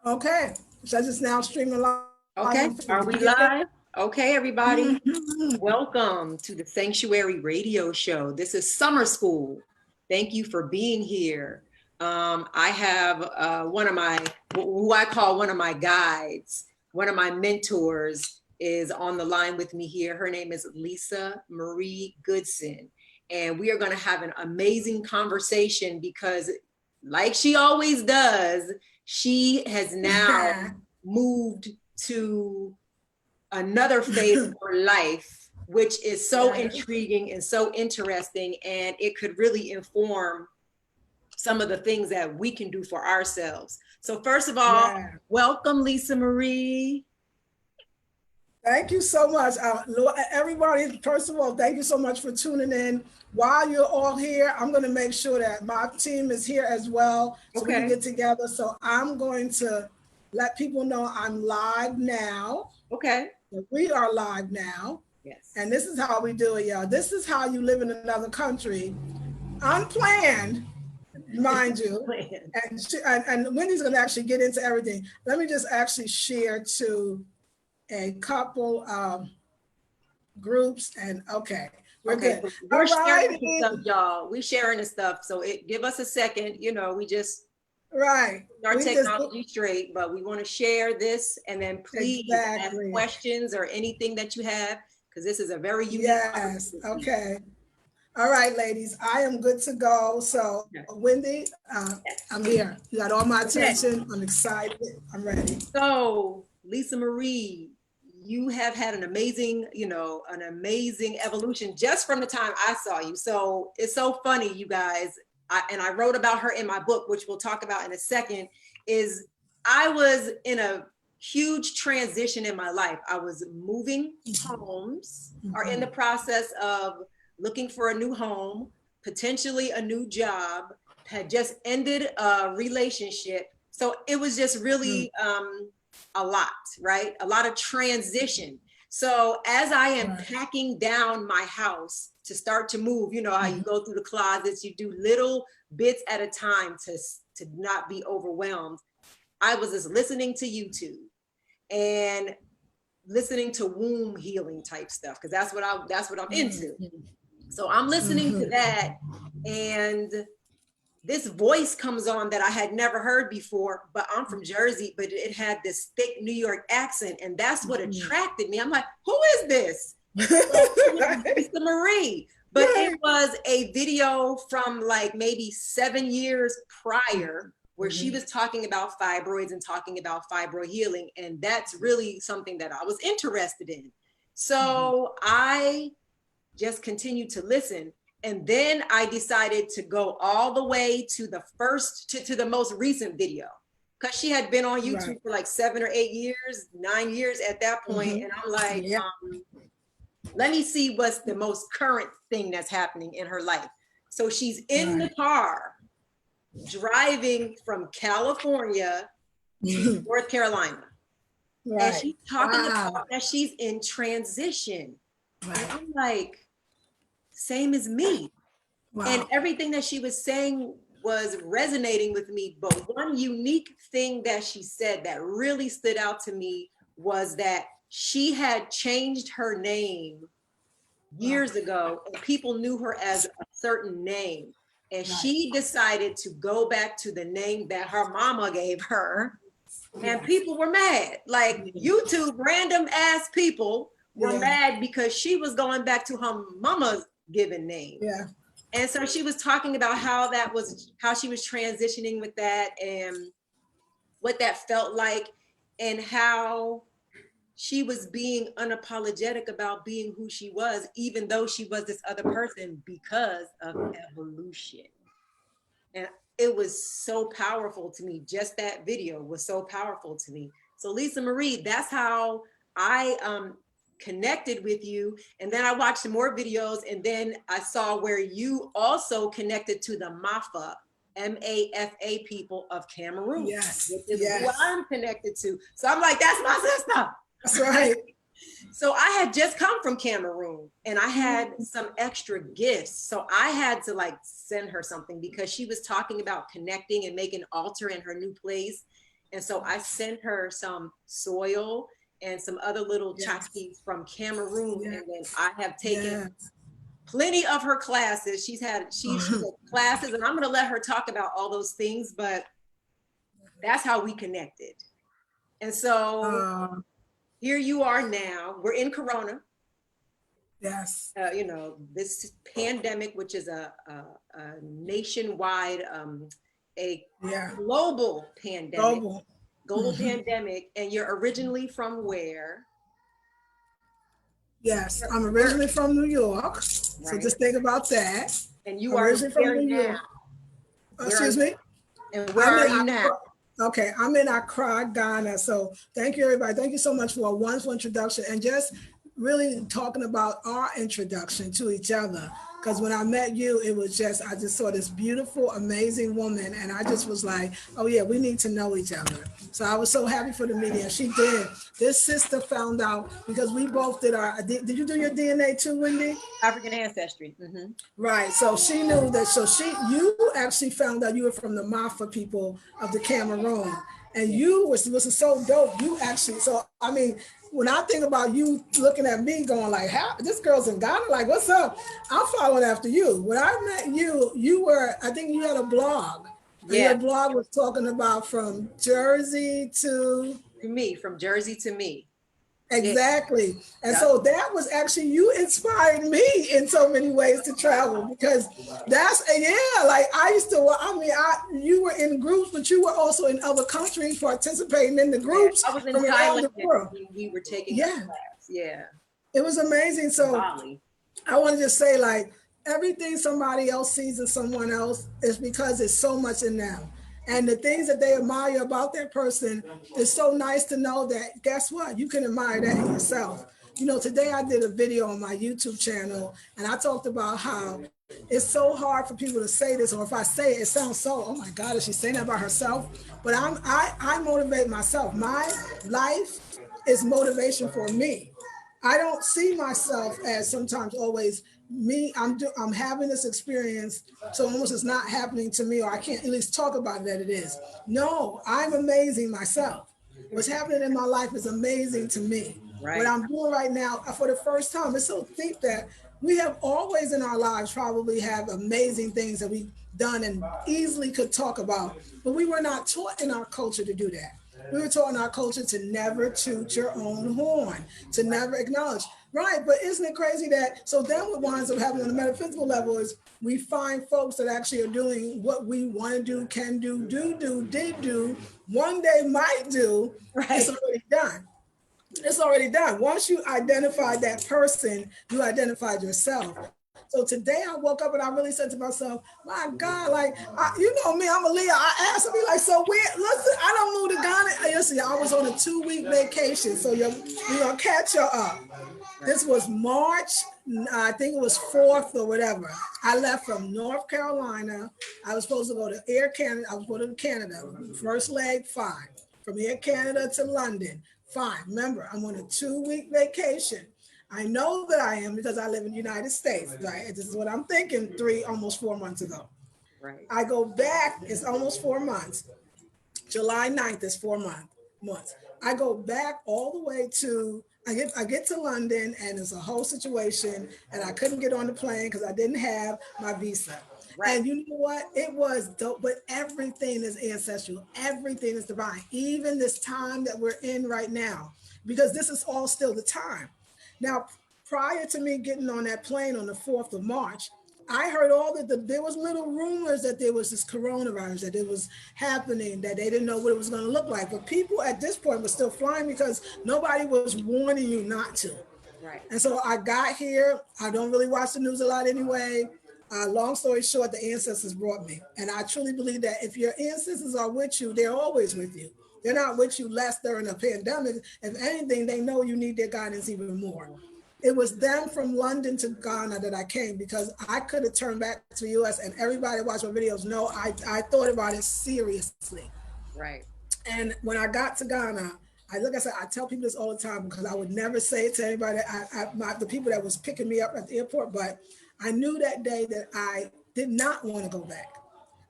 Okay, so this is now streaming live Okay, on are Facebook. we You get it? live? Okay, everybody, Mhm. welcome to the Sanctuary Radio Show. This is summer school. Thank you for being here. I have one of my, who I call one of my guides, one of my mentors is on the line with me here. Her name is Lisa Marie Goodson. And we are going to have an amazing conversation because, like she always does, she has now moved to another phase of her life, which is so Yes. intriguing and so interesting. And it could really inform some of the things that we can do for ourselves. So, first of all, Yeah. welcome, Lisa Marie. Thank you so much. Everybody, first of all, thank you so much for tuning in. While you're all here, I'm going to make sure that my team is here as well so we can Okay. get together. So I'm going to let people know I'm live now. Okay. We are live now. And Yes. this is how we do it, y'all. This is how you live in another country, unplanned, mind you. Plan. And Wendy's going to actually get into everything. Let me just actually share to a couple groups, and okay, we're Okay, good. so All we're sharing some righty. stuff, y'all. We sharing the stuff. So give us a second. We just Right. our We just technology straight, but we want to share this, and then please ask exactly. questions or anything that you have, because this is a very unique Yes. opportunity. Okay. All right, ladies. I am good to go. So, Yes. Wendy, I'm here. You got all my Okay. attention. I'm excited. I'm ready. So, Lisa Marie, you have had an amazing evolution just from the time I saw you. So it's so funny, you guys. And I wrote about her in my book, which we'll talk about in a second. Is I was in a huge transition in my life. I was moving homes, or in the process of looking for a new home, potentially a new job, had just ended a relationship. So it was just really a lot, right? A lot of transition. So as I am Right. packing down my house to start to move, you know how you go through the closets, you do little bits at a time to not be overwhelmed. I was just listening to YouTube and listening to womb healing type stuff because that's what I'm into. So I'm listening to that, and this voice comes on that I had never heard before, but I'm from Jersey, but it had this thick New York accent, and that's what attracted me. I'm like, who is this? So it was Right. Lisa Marie, but it Right. was a video from like maybe 7 years prior where she was talking about fibroids and talking about fibroid healing, and that's really something that I was interested in. So I just continued to listen. And then I decided to go all the way to the to the most recent video. Because she had been on Right. YouTube for like 7 or 8 years, 9 years at that point. And I'm like, Yeah. let me see what's the most current thing that's happening in her life. So she's in the Right. car driving from California to North Carolina. And Right. she's talking Wow. about that she's in transition. And Right. I'm like, same as me. And Wow. everything that she was saying was resonating with me. But one unique thing that she said that really stood out to me was that she had changed her name Wow. years ago, and people knew her as a certain name. And Right. she decided to go back to the name that her mama gave her. And Yes. people were mad. Like YouTube, random ass people were Yeah. mad because she was going back to her mama's given name. Yeah. And so she was talking about how she was transitioning with that and what that felt like, and how she was being unapologetic about being who she was, even though she was this other person, because of evolution. And it was so powerful to me. Just that video was so powerful to me. So Lisa Marie, that's how I connected with you. And then I watched some more videos, and then I saw where you also connected to the MAFA, MAFA people of Cameroon, Yes. which is who Yes. I'm connected to. So I'm like, that's my sister. That's right. So I had just come from Cameroon, and I had some extra gifts. So I had to like send her something because she was talking about connecting and making an altar in her new place. And so I sent her some soil and some other little tchotchkes from Cameroon. And then I have taken plenty of her classes. She's had classes, and I'm going to let her talk about all those things, but that's how we connected. And so here you are now. We're in Corona. Yes. You know, this pandemic, which is a nationwide, a global pandemic. Global pandemic. And you're originally from where? Yes, I'm originally from New York. Right. So just think about that. And you are originally from New York. Excuse me? And where are you now? Okay, I'm in Accra, Ghana. So thank you, everybody. Thank you so much for a wonderful introduction and just really talking about our introduction to each other. Because when I met you, it was just, I just saw this beautiful, amazing woman. And I just was like, oh yeah, we need to know each other. So I was so happy for the meeting. And she did. This sister found out because we both did our, did you do your DNA too, Wendy? African ancestry. Mm-hmm. Right. So she knew that. So you actually found out you were from the Mafa people of the Cameroon. And you was so dope. You actually, so I mean, when I think about you looking at me going like, how this girl's in Ghana, like, what's up? I'm following after you. When I met you, you were, I think you had a blog. Yeah. Your blog was talking about from Jersey to me, from Jersey to me. Exactly. And so that was actually, you inspired me in so many ways to travel because that's, like I used to, you were in groups, but you were also in other countries participating in the groups. I was in Thailand when we were taking class. Yeah. It was amazing. So I want to just say like, everything somebody else sees in someone else is because it's so much in them. And the things that they admire about that person is so nice to know that, guess what? You can admire that in yourself. You know, today I did a video on my YouTube channel and I talked about how it's so hard for people to say this, or if I say it, it sounds so, oh my God, is she saying that about herself? But I motivate myself. My life is motivation for me. I don't see myself as sometimes always me. I'm having this experience, so almost it's not happening to me, or I can't at least talk about it that it is. No, I'm amazing myself. What's happening in my life is amazing to me. Right. What I'm doing right now, for the first time, it's so deep that we have always in our lives probably have amazing things that we've done and easily could talk about, but we were not taught in our culture to do that. We were taught in our culture to never toot your own horn, to never acknowledge. Right, but isn't it crazy that, so then what winds up happening on the metaphysical level is we find folks that actually are doing what we want to do, can do, did do, one day might do, right. It's already done. It's already done. Once you identify that person, you identified yourself. So today I woke up and I really said to myself, my God, like, you know me, I'm a Leo. I asked me like, so weird. Listen, I don't move to Ghana. Listen, I was on a 2-week vacation. So you're going to catch her up. This was March, I think it was 4th or whatever. I left from North Carolina. I was supposed to go to Air Canada. I was going to Canada. First leg, fine. From Air Canada to London, fine. Remember, I'm on a 2-week vacation. I know that I am because I live in the United States, right? This is what I'm thinking almost 4 months ago. Right. I go back, it's almost 4 months. July 9th is 4 months. I go back all the way to, I get to London and it's a whole situation and I couldn't get on the plane because I didn't have my visa. Right. And you know what? It was dope, but everything is ancestral. Everything is divine. Even this time that we're in right now, because this is all still the time. Now, prior to me getting on that plane on the 4th of March, I heard there was little rumors that there was this coronavirus, that it was happening, that they didn't know what it was going to look like. But people at this point were still flying because nobody was warning you not to. Right. And so I got here. I don't really watch the news a lot anyway. Long story short, the ancestors brought me. And I truly believe that if your ancestors are with you, they're always with you. They're not with you less during a pandemic. If anything, they know you need their guidance even more. It was them from London to Ghana that I came because I could have turned back to the US and everybody watch my videos know I thought about it seriously. Right. And when I got to Ghana, like I said, I tell people this all the time because I would never say it to anybody, the people that was picking me up at the airport, but I knew that day that I did not want to go back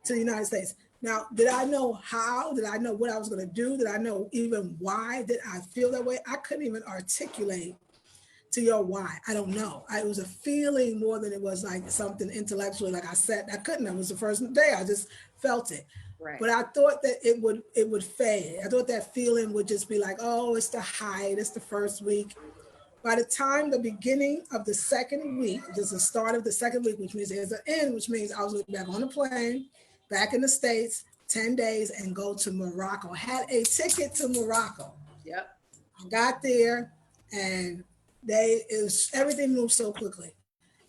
to the United States. Now, did I know how? Did I know what I was going to do? Did I know even why did I feel that way? I couldn't even articulate to your why. I don't know. It was a feeling more than it was like something intellectually. Like I said, I couldn't. It was the first day. I just felt it. Right. But I thought that it would fade. I thought that feeling would just be like, oh, it's the height. It's the first week. By the time the beginning of the second week, which is the start of the second week, which means there's an end, which means I was going to be back on a plane, back in the States, 10 days, and go to Morocco. Had a ticket to Morocco. Yep. Got there, and everything moved so quickly.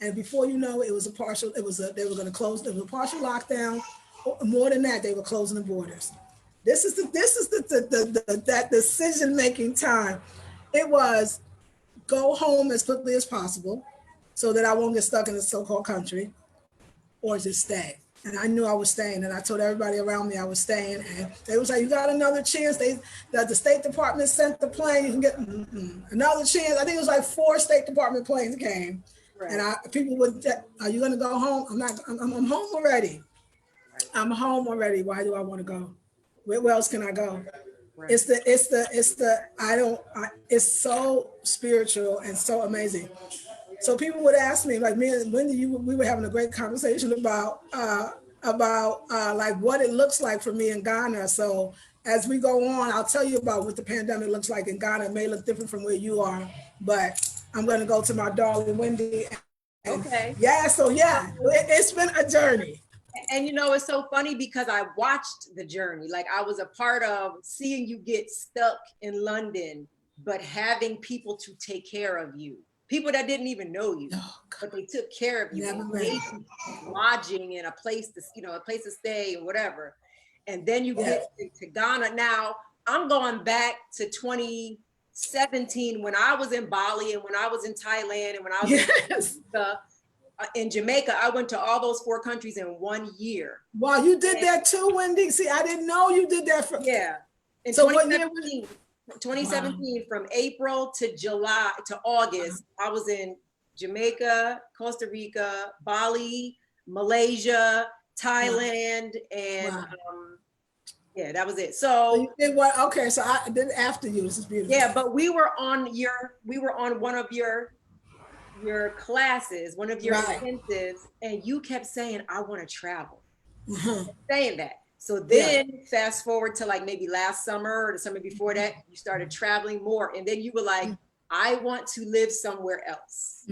And before you know it, they were going to close, there was a partial lockdown. More than that, they were closing the borders. This is that decision making time. It was go home as quickly as possible so that I won't get stuck in the so-called country, or just stay. And I knew I was staying, and I told everybody around me I was staying. And they was like, "You got another chance." The State Department sent the plane. You can get another chance. I think it was like 4 State Department planes came, right. And people would, "Are you going to go home?" I'm not. I'm home already. Right. I'm home already. Why do I want to go? Where else can I go? Right. It's so spiritual and so amazing. So people would ask me, like, we were having a great conversation about like what it looks like for me in Ghana. So as we go on, I'll tell you about what the pandemic looks like in Ghana. It may look different from where you are, but I'm going to go to my darling Wendy. Okay. Yeah. So yeah, it's been a journey. And you know, it's so funny because I watched the journey. Like I was a part of seeing you get stuck in London, but having people to take care of you. People that didn't even know you, but they took care of you. Lodging and a place to stay or whatever. And then you get to Ghana. Now I'm going back to 2017 when I was in Bali and when I was in Thailand and when I was in Jamaica. I went to all those 4 countries in 1 year. Wow, you did that too, Wendy. See, I didn't know you did that. In so 2017, 2017 from April to July to August, I was in Jamaica, Costa Rica, Bali, Malaysia, Thailand, and that was it. So you did what? Okay, so I did after you. This is beautiful. Yeah, but we were on one of your classes, one of your intensives, and you kept saying, "I want to travel," saying that. So then fast forward to like maybe last summer or the summer before that, you started traveling more. And then you were like, I want to live somewhere else.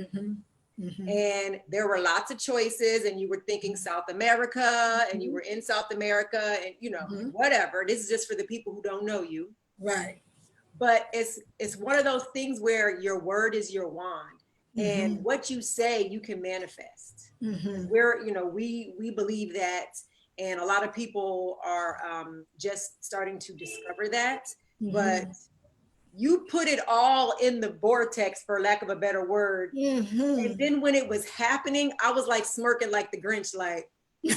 And there were lots of choices and you were thinking South America and you were in South America and, whatever. This is just for the people who don't know you. Right. But it's one of those things where your word is your wand and what you say, you can manifest. We believe that. And a lot of people are just starting to discover that, but you put it all in the vortex, for lack of a better word. And then when it was happening, I was like smirking like the Grinch, like,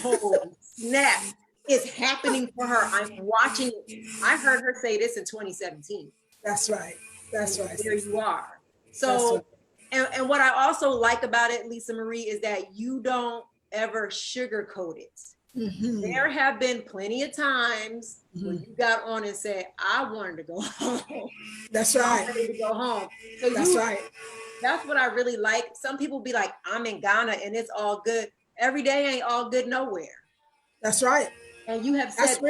oh, snap, it's happening for her. I'm watching it. I heard her say this in 2017. That's right. That's right. There you are. So, and what I also like about it, Lisa Marie, is that you don't ever sugarcoat it. There have been plenty of times when you got on and said, I wanted to go home. That's right. I wanted to go home. So that's right. That's what I really like. Some people be like, I'm in Ghana and it's all good. Every day ain't all good nowhere. That's right. And you have said,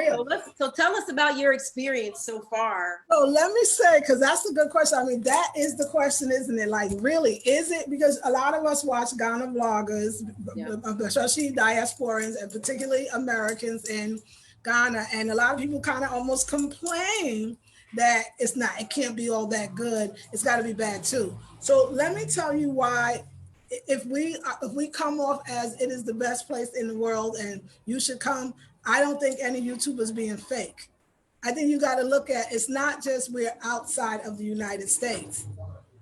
so tell us about your experience so far. So let me say, because that's a good question. I mean, that is the question, isn't it? Like, really, is it? Because a lot of us watch Ghana vloggers, especially diasporans and particularly Americans in Ghana. And a lot of people kind of almost complain that it can't be all that good. It's got to be bad too. So let me tell you why. If we come off as it is the best place in the world and you should come, I don't think any YouTuber's being fake. I think you got to look at, it's not just we're outside of the United States.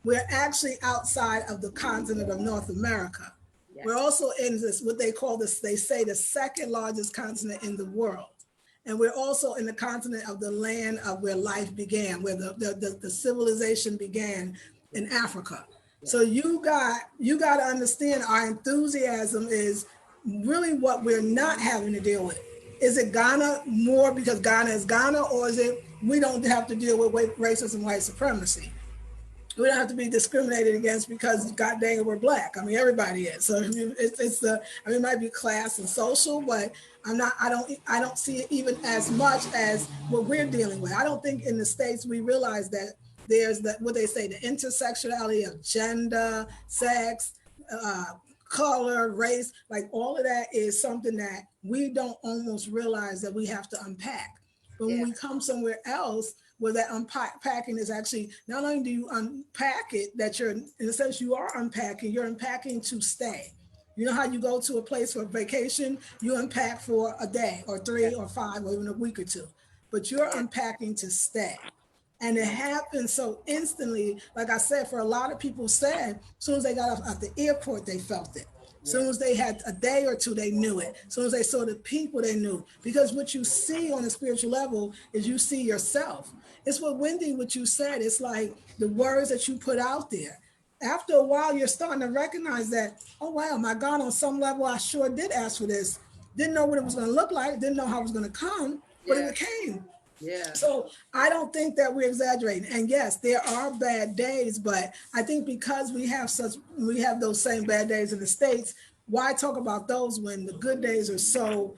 We're actually outside of the continent of North America. Yes. We're also in this, what they call this, they say the second largest continent in the world. And we're also in the continent of the land of where life began, where the civilization began in Africa. Yes. So you got to understand our enthusiasm is really what we're not having to deal with. Is it Ghana more because Ghana is Ghana, or is it we don't have to deal with racism, white supremacy? We don't have to be discriminated against because God dang it, we're black. I mean, everybody is. So it's the, I mean, it might be class and social, but I don't see it even as much as what we're dealing with. I don't think in the States we realize that there's what they say, the intersectionality of gender, sex, color, race, like all of that is something that we don't almost realize that we have to unpack. But when we come somewhere else, where that unpacking is actually, not only do you unpack it, that you're, in a sense, you are unpacking, you're unpacking to stay. You know how you go to a place for vacation, you unpack for a day or 3 or 5 or even a week or 2, but you're unpacking to stay. And it happens so instantly. Like I said, for a lot of people said, as soon as they got off at the airport, they felt it. As soon as they had a day or 2, they knew it. As soon as they saw the people, they knew. Because what you see on a spiritual level is you see yourself. It's what you said. It's like the words that you put out there. After a while, you're starting to recognize that, oh, wow, my God, on some level, I sure did ask for this. Didn't know what it was going to look like. Didn't know how it was going to come, but it came. Yeah. So I don't think that we're exaggerating. And yes, there are bad days, but I think because we have those same bad days in the States, why talk about those when the good days it's so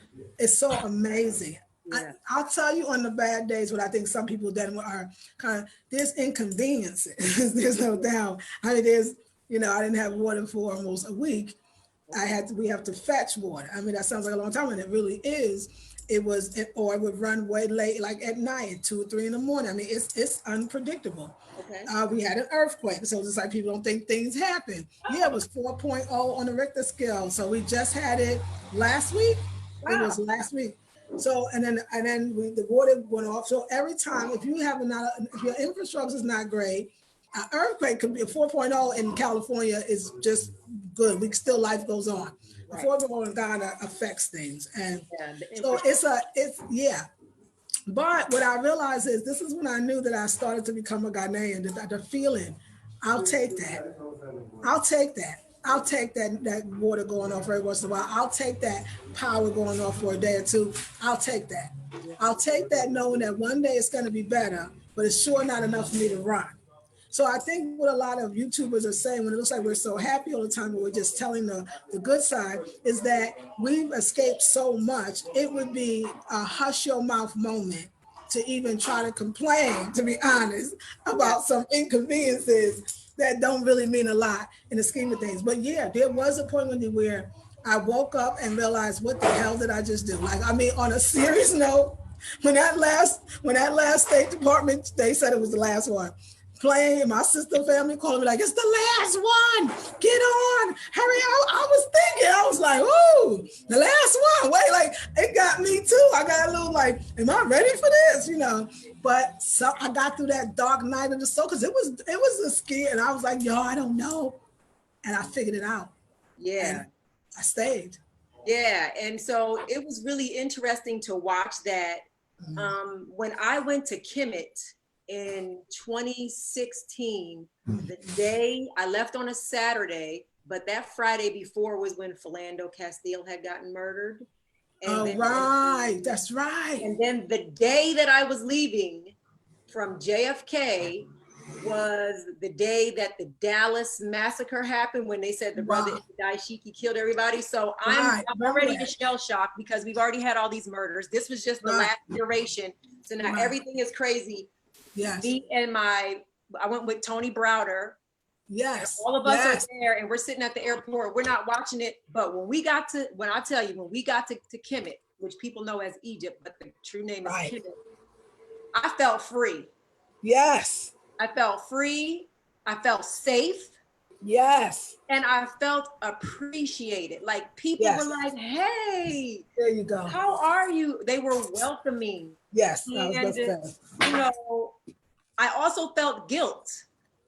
amazing. Yeah. I'll tell you on the bad days what I think some people then are kind of, there's inconveniences. There's no doubt. I mean, I didn't have water for almost a week. We have to fetch water. I mean, that sounds like a long time, and it really is. Or it would run way late, like at night, 2 or 3 in the morning. I mean, it's unpredictable. Okay. We had an earthquake, so it's like people don't think things happen. Yeah, it was 4.0 on the Richter scale. So we just had it last week. Wow. It was last week. So and then the water went off. So every time, if your infrastructure is not great, an earthquake could be a 4.0 in California is just good. Life goes on. Right. 4.0 in Ghana affects things, and so it's. But what I realized is this is when I knew that I started to become a Ghanaian. The feeling, I'll take that. I'll take that water going off every once in a while. I'll take that power going off for a day or 2. I'll take that. I'll take that knowing that one day it's going to be better, but it's sure not enough for me to run. So I think what a lot of YouTubers are saying when it looks like we're so happy all the time, but we're just telling the good side, is that we've escaped so much. It would be a hush your mouth moment to even try to complain, to be honest, about some inconveniences that don't really mean a lot in the scheme of things. But yeah, there was a point where I woke up and realized, what the hell did I just do? Like, I mean, on a serious note, when that last State Department, they said it was the last one, playing, my sister family called me like, it's the last one, get on, hurry. I was thinking, I was like, ooh, the last one, wait, like, it got me too. I got a little like, am I ready for this, but so I got through that dark night of the soul, because it was a scare, and I was like, yo, I don't know, and I figured it out. Yeah. And I stayed. Yeah, and so it was really interesting to watch that. When I went to Kemet in 2016, the day I left on a Saturday, but that Friday before was when Philando Castile had gotten murdered. And right, that's right. And then the day that I was leaving from JFK was the day that the Dallas massacre happened, when they said the brother Daishiki killed everybody. So I'm already in shell shock because we've already had all these murders. This was just the last iteration. So now everything is crazy. Yes. I went with Tony Browder. Yes. All of us are there, and we're sitting at the airport. We're not watching it, but when we got to Kemet, which people know as Egypt, but the true name is Kemet, I felt free. Yes. I felt free. I felt safe. Yes. And I felt appreciated. Like, people were like, hey, there you go. How are you? They were welcoming. Yes. And, I also felt guilt.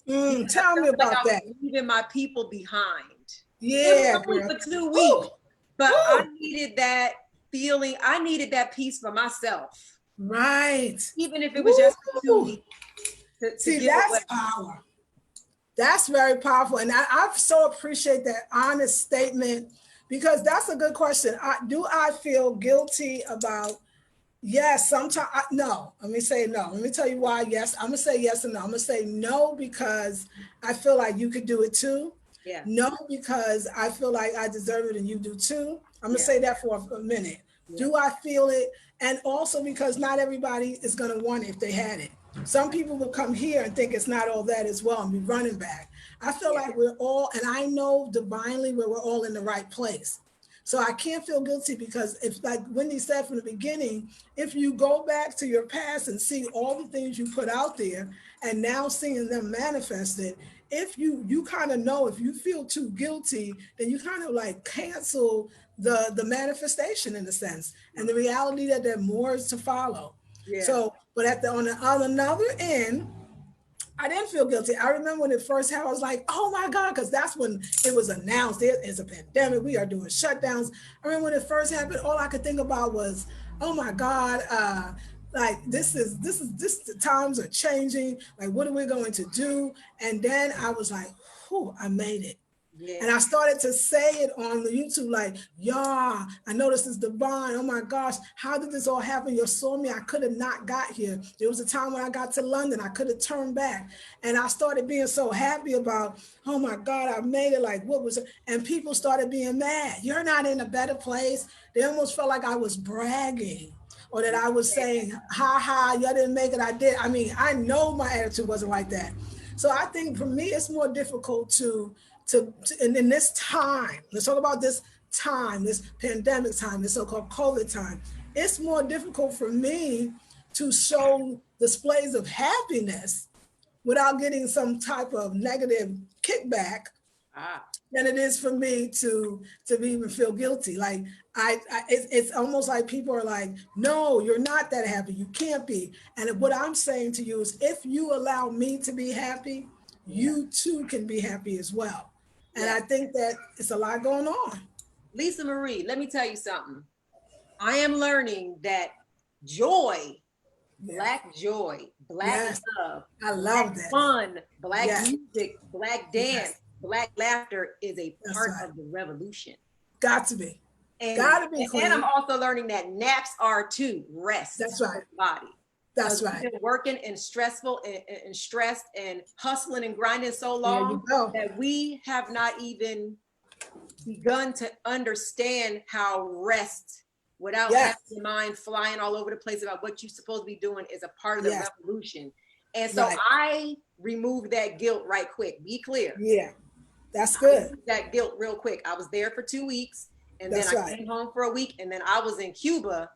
Tell me about that. I was leaving my people behind. Yeah. It was only for 2 weeks. But I needed that feeling. I needed that peace for myself. Right. Even if it was just for 2 weeks. See, that's power. That's very powerful. And I so appreciate that honest statement, Because that's a good question. Do I feel guilty about? Yes, sometimes. No, let me say no. Let me tell you why. Yes, I'm gonna say yes and no. I'm gonna say no because I feel like you could do it too. Yeah. No, because I feel like I deserve it and you do too. I'm gonna Yeah. say that for a minute. Yeah. Do I feel it? And also because not everybody is gonna want it if they had it. Some people will come here and think it's not all that as well and be running back. I feel like we're all, and I know divinely where we're all in the right place. So I can't feel guilty because if, like Wendy said from the beginning, if you go back to your past and see all the things you put out there and now seeing them manifested, if you kind of know, if you feel too guilty, then you kind of like cancel the manifestation in a sense and the reality that there more is to follow. Yeah. So, but on another end, I didn't feel guilty. I remember when it first happened, I was like, oh my God, because that's when it was announced there is a pandemic. We are doing shutdowns. I remember when it first happened, all I could think about was, oh my God, like this, the times are changing. Like, what are we going to do? And then I was like, whew, I made it. Yeah. And I started to say it on the YouTube, like, yeah, I know this is divine. Oh my gosh, how did this all happen? You saw me. I could have not got here. There was a time when I got to London, I could have turned back. And I started being so happy about, oh my God, I made it. Like, what was it? And people started being mad. You're not in a better place. They almost felt like I was bragging or that I was saying, ha ha, you didn't make it. I did. I mean, I know my attitude wasn't like that. So I think for me, it's more difficult to in this time, let's talk about this time, this pandemic time, this so-called COVID time. It's more difficult for me to show displays of happiness without getting some type of negative kickback than it is for me to even feel guilty. Like it's almost like people are like, no, you're not that happy. You can't be. And what I'm saying to you is, if you allow me to be happy, you too can be happy as well. And I think that it's a lot going on. Lisa Marie, let me tell you something. I am learning that joy, Black joy, Black love, I love that. fun, Black music, Black dance, Black laughter is a part of the revolution. Got to be. And, Gotta be. And I'm also learning that naps are too. Rest. That's right. For the body. That's right. We've been working and stressful and stressed and hustling and grinding so long that we have not even begun to understand how rest without having your mind flying all over the place about what you're supposed to be doing is a part of the revolution. And so I removed that guilt right quick. Be clear. Yeah, that's good. That guilt real quick. I was there for 2 weeks and then I came home for a week and then I was in Cuba.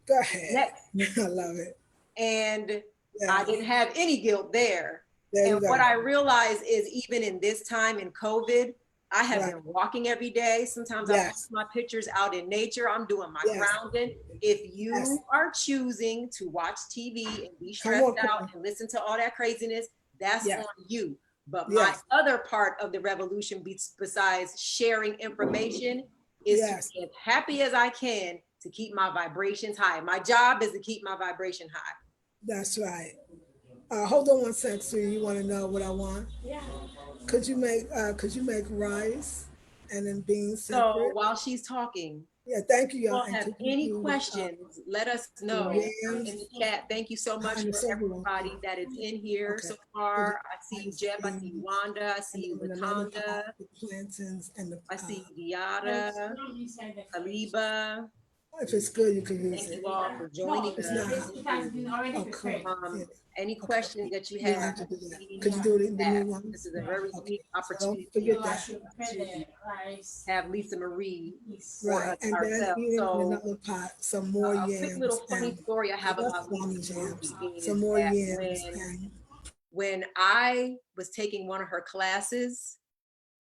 Go ahead. I love it. And I didn't have any guilt there. And what I realized is, even in this time in COVID, I have been walking every day. Sometimes I post my pictures out in nature. I'm doing my grounding. If you are choosing to watch TV and be stressed out and listen to all that craziness, that's on you. But my other part of the revolution, besides sharing information, is to be as happy as I can to keep my vibrations high. My job is to keep my vibration high. That's right. Hold on one sec, so you want to know what I want? Yeah. Could you make rice and then beans separate? So while she's talking, thank you, y'all. If you have any questions, let us know in the chat. Thank you so much for everybody that is in here so far. I see you, Jeb. I see you, Wanda. I see you, Latanda. I see you, Diada, Aliba. If it's good, you can use it. Thank you all for joining us. Any questions that you have, could you do it in the new one? This is a very unique opportunity to have Lisa Marie for us ourselves. So, another pot, some more yams. Quick little funny story I have about Lisa Marie. Some more yams. When I was taking one of her classes,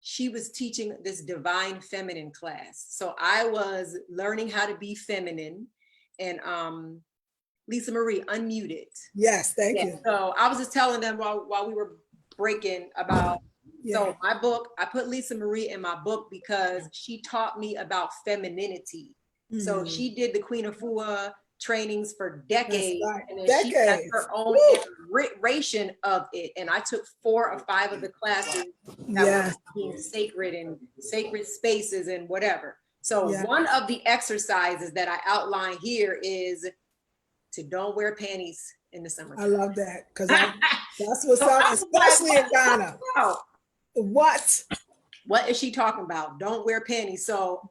she was teaching this divine feminine class. So I was learning how to be feminine, and Lisa Marie, unmuted. Yes, thank you. So I was just telling them while we were breaking about, so my book, I put Lisa Marie in my book because she taught me about femininity. So she did the Queen of Fua trainings for decades. And then she had her own iteration of it. And I took 4 or 5 of the classes that were being sacred and sacred spaces and whatever. So one of the exercises that I outline here is to don't wear panties in the summer. I love that because that's what's up, especially in Ghana. What is she talking about? Don't wear panties. So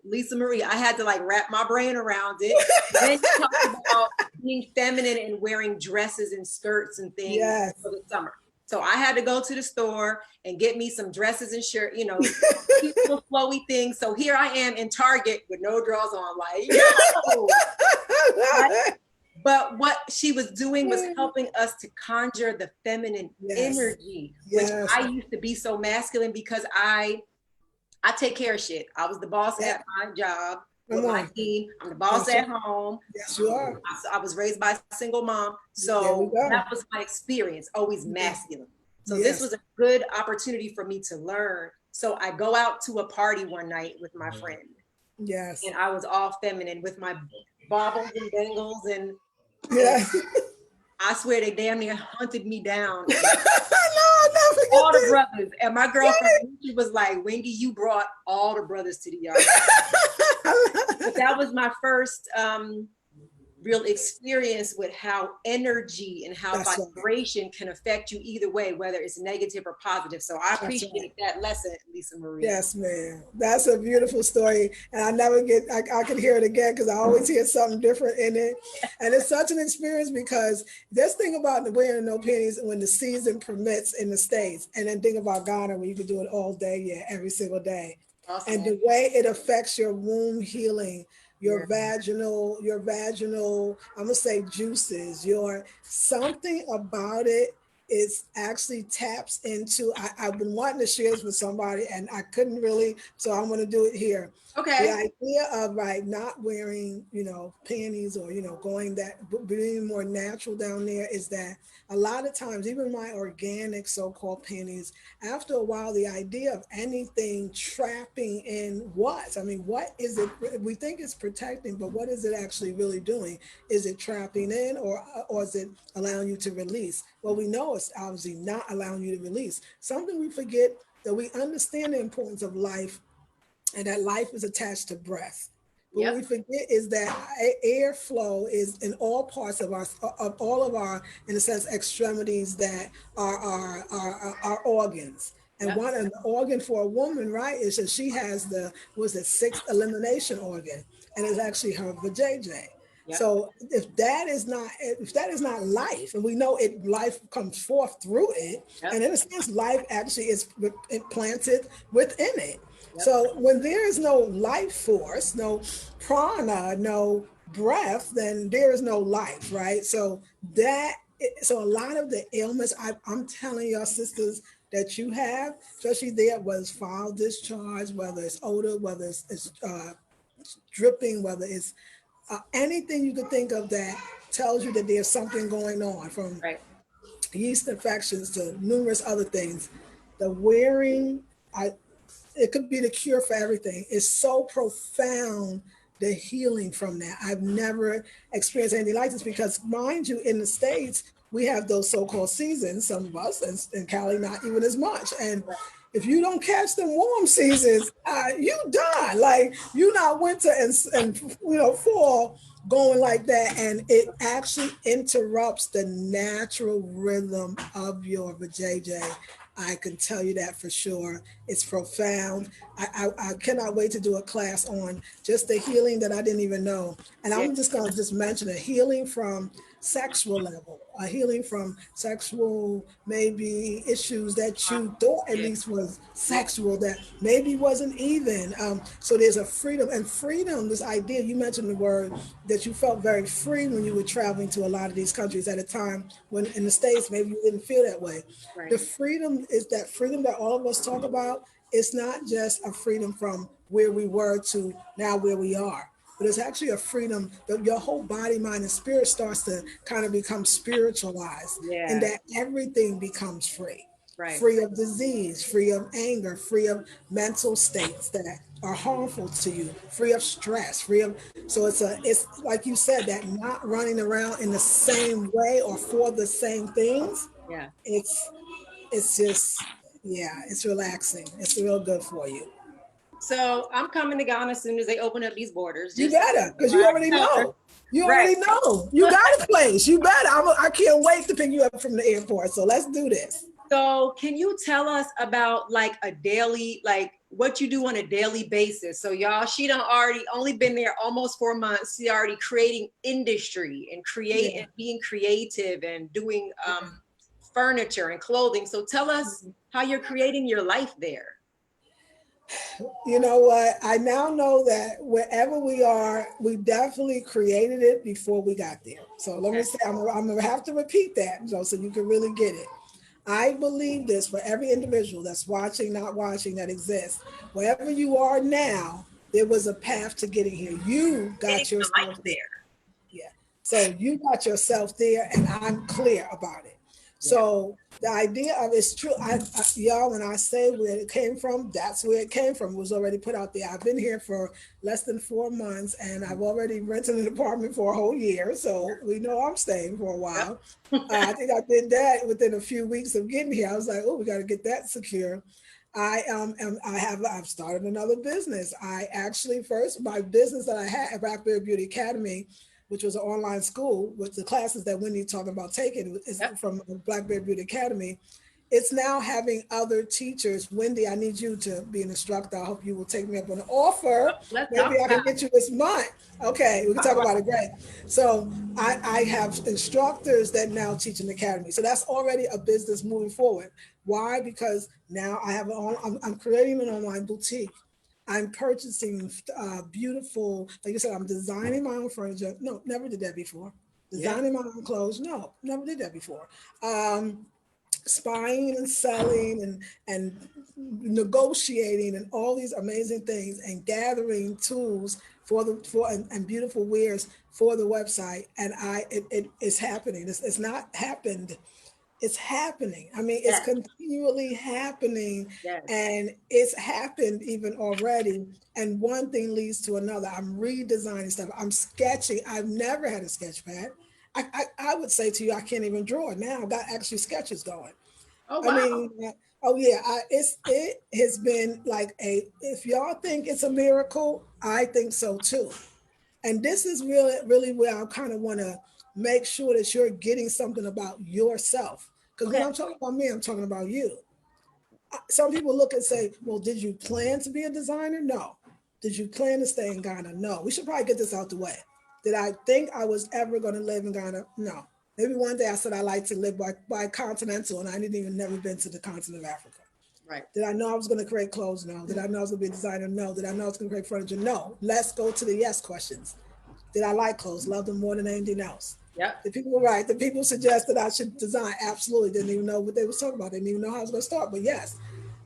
Lisa Marie, I had to like wrap my brain around it. Then she talked about being feminine and wearing dresses and skirts and things for the summer. So I had to go to the store and get me some dresses and shirt, you know, little flowy things. So here I am in Target with no drawers on, like, yo. Right? But what she was doing was helping us to conjure the feminine energy, which I used to be so masculine because I take care of shit. I was the boss at my job with my team. I'm the boss at home. Yes, you are. I was raised by a single mom. So that was my experience, always masculine. So this was a good opportunity for me to learn. So I go out to a party one night with my friend. Yes. And I was all feminine with my baubles and bangles and I swear they damn near hunted me down. All the brothers. And my girlfriend, she was like, Wendy, you brought all the brothers to the yard. But that was my first real experience with how energy and how vibration can affect you either way, whether it's negative or positive. So I appreciate that lesson, Lisa Marie. Yes, ma'am. That's a beautiful story. And I can hear it again because I always hear something different in it. And it's such an experience because this thing about wearing no panties when the season permits in the States, and then think about Ghana where you can do it all day, every single day. Awesome. And the way it affects your womb healing, your vaginal, I'm gonna say juices, something about it is actually taps into, I've been wanting to share this with somebody and I couldn't really, so I'm gonna do it here. Okay. The idea of not wearing, panties or, being more natural down there is that a lot of times, even my organic so-called panties, after a while, the idea of anything trapping in what? I mean, what is it? We think it's protecting, but what is it actually really doing? Is it trapping in or is it allowing you to release? Well, we know it's obviously not allowing you to release. Something we forget, that we understand the importance of life and that life is attached to breath. But what we forget is that airflow is in all parts of all of our, in a sense, extremities that are our organs. And an organ for a woman, right, is that she has sixth elimination organ, and it's actually her vajayjay. Yep. So if that is not life, and we know life comes forth through it, and in a sense, life actually is implanted within it. Yep. So when there is no life force, no prana, no breath, then there is no life, right? So a lot of the ailments, I'm telling y'all sisters that you have, especially there, whether it's foul discharge, whether it's odor, whether it's dripping, whether it's anything you could think of that tells you that there's something going on, from yeast infections to numerous other things. The wearing, it could be the cure for everything. It's so profound, the healing from that. I've never experienced anything like this because, mind you, in the States, we have those so-called seasons, some of us, and in Cali, not even as much. And if you don't catch them warm seasons, you die. Like, you not winter and fall going like that. And it actually interrupts the natural rhythm of your vajayjay. I can tell you that for sure. It's profound. I cannot wait to do a class on just the healing that I didn't even know. And I'm just going to mention a healing from sexual level, a healing from sexual maybe issues that you thought at least was sexual that maybe wasn't even. So there's a freedom, and freedom, this idea, you mentioned the word that you felt very free when you were traveling to a lot of these countries at a time when in the States, maybe you didn't feel that way. Right. The freedom is that freedom that all of us talk about. It's not just a freedom from where we were to now where we are, but it's actually a freedom that your whole body, mind, and spirit starts to kind of become spiritualized, and that everything becomes free. Right. Free of disease, free of anger, free of mental states that are harmful to you, free of stress, so it's like you said, that not running around in the same way or for the same things. Yeah. It's just, it's relaxing. It's real good for you. So I'm coming to Ghana as soon as they open up these borders. You better, because you already know. You already know. You got a place. You better. I can't wait to pick you up from the airport. So let's do this. So can you tell us about like a daily, like what you do on a daily basis? So y'all, she done already only been there almost 4 months. She already creating industry and and being creative and doing furniture and clothing. So tell us how you're creating your life there. You know what? I now know that wherever we are, we definitely created it before we got there. So let me say, I'm going to have to repeat that so you can really get it. I believe this for every individual that's watching, not watching, that exists. Wherever you are now, there was a path to getting here. You got yourself there. Yeah. So you got yourself there, and I'm clear about it. So the idea of it's true. Y'all, when I say where it came from, that's where it came from. It was already put out there. I've been here for less than 4 months, and I've already rented an apartment for a whole year. So we know I'm staying for a while. I think I did that within a few weeks of getting here. I was like, oh, we got to get that secure. I've started another business. I actually first my business that I had at Blackberry Beauty Academy, which was an online school with the classes that Wendy talking about taking is from Blackberry Beauty Academy. It's now having other teachers. Wendy, I need you to be an instructor. I hope you will take me up on an offer. Maybe I can get you this month. Okay, we can talk about it. Great. So I have instructors that now teach in the academy. So that's already a business moving forward. Why? Because now I have I'm creating an online boutique. I'm purchasing beautiful, like you said, I'm designing my own furniture. No, never did that before. Designing my own clothes. No, never did that before. Spying and selling and negotiating and all these amazing things and gathering tools and beautiful wares for the website. And it is happening. It's not happened. It's happening. I mean, it's continually happening, and it's happened even already. And one thing leads to another. I'm redesigning stuff. I'm sketching. I've never had a sketch pad. I would say to you, I can't even draw now. I've got actually sketches going. Oh, wow. I mean, it has been like if y'all think it's a miracle, I think so too. And this is really where I kind of want to make sure that you're getting something about yourself. Because when I'm talking about me, I'm talking about you. Some people look and say, well, did you plan to be a designer? No. Did you plan to stay in Ghana? No. We should probably get this out the way. Did I think I was ever going to live in Ghana? No. Maybe one day I said I like to live by continental, and I didn't even never been to the continent of Africa. Right. Did I know I was going to create clothes? No. Did I know I was going to be a designer? No. Did I know I was going to create furniture? No. Let's go to the yes questions. Did I like clothes? Love them more than anything else? Yep. The people were right. The people suggest that I should design. Absolutely. Didn't even know what they was talking about. Didn't even know how I was going to start. But yes.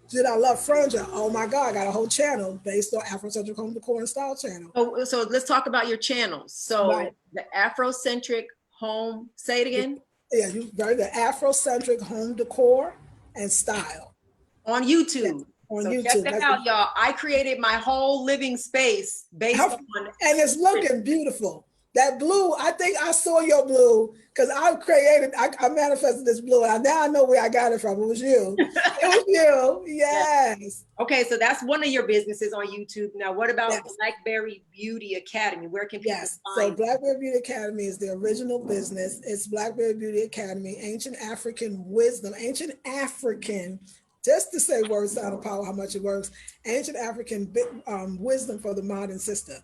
Did I love furniture? Oh my God, I got a whole channel based on Afrocentric Home Decor and Style channel. So let's talk about your channels. So the Afrocentric Home, say it again. Yeah, the Afrocentric Home Decor and Style. On YouTube. On so YouTube. Check that out, y'all. I created my whole living space based on. And it's looking beautiful. That blue, I think I saw your blue because I manifested this blue. And now I know where I got it from. It was you. It was you. Yes. Okay, so that's one of your businesses on YouTube. Now, what about Blackberry Beauty Academy? Where can people find So Blackberry Beauty Academy is the original business. It's Blackberry Beauty Academy, ancient African wisdom, ancient African, just to say words out of power, how much it works, ancient African wisdom for the modern sister.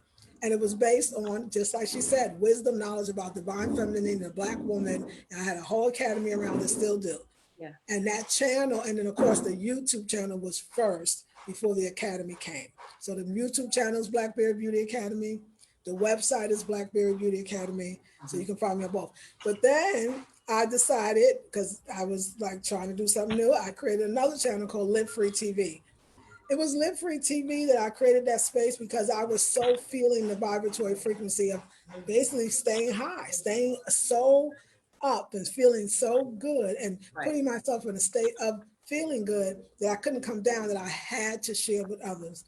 And it was based on, just like she said, wisdom, knowledge about divine feminine, the Black woman. And I had a whole academy around it, still do. Yeah. And that channel, and then of course the YouTube channel was first before the academy came. So the YouTube channel is Blackberry Beauty Academy. The website is Blackberry Beauty Academy. So you can find me on both. But then I decided, because I was like trying to do something new, I created another channel called Live Free TV. It was Live Free TV that I created that space because I was so feeling the vibratory frequency of basically staying high, staying so up and feeling so good and putting myself in a state of feeling good that I couldn't come down, that I had to share with others.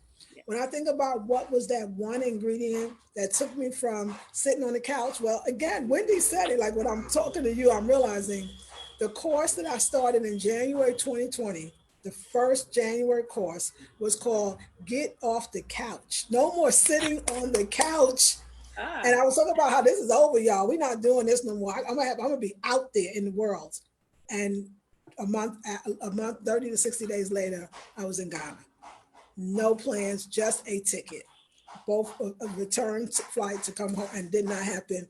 When I think about what was that one ingredient that took me from sitting on the couch, well, again, Wendy said it, like when I'm talking to you, I'm realizing the course that I started in January 2020, the first January course was called Get Off the Couch. No more sitting on the couch. And I was talking about how this is over, y'all. We're not doing this no more. I'm gonna be out there in the world. And a month, 30 to 60 days later, I was in Ghana. No plans, just a ticket. Both a return flight to come home, and did not happen.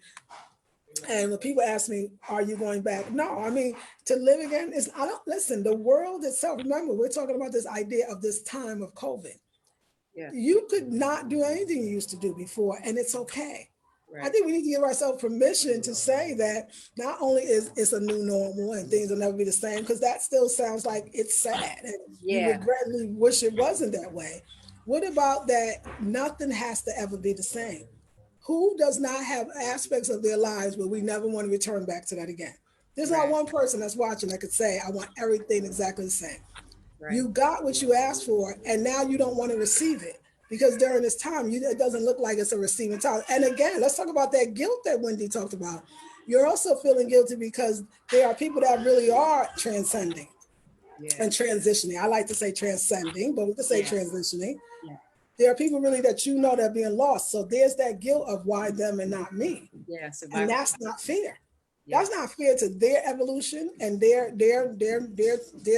And when people ask me, are you going back? No, I mean, to live again is, I don't, listen, the world itself, remember, we're talking about this idea of this time of COVID. Yeah. You could not do anything you used to do before, and it's okay. Right. I think we need to give ourselves permission to say that not only is it's a new normal and things will never be the same, because that still sounds like it's sad and you regretfully wish it wasn't that way. What about that nothing has to ever be the same? Who does not have aspects of their lives where we never want to return back to that again? There's not one person that's watching that could say, I want everything exactly the same. Right. You got what you asked for, and now you don't want to receive it because during this time, it doesn't look like it's a receiving time. And again, let's talk about that guilt that Wendy talked about. You're also feeling guilty because there are people that really are transcending and transitioning. I like to say transcending, but we can say transitioning. Yeah. There are people really that you know that are being lost. So there's that guilt of why them and not me. Yes, and that's not fair. That's not fair to their evolution and their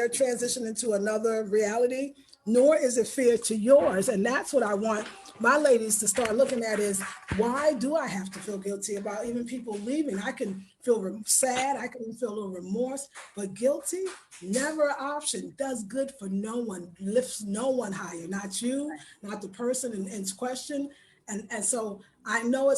transition into another reality, nor is it fair to yours. And that's what I want my ladies to start looking at is, why do I have to feel guilty about even people leaving? I can feel sad, I can feel a little remorse, but guilty, never an option. Does good for no one, lifts no one higher, not you, not the person in question. And so I know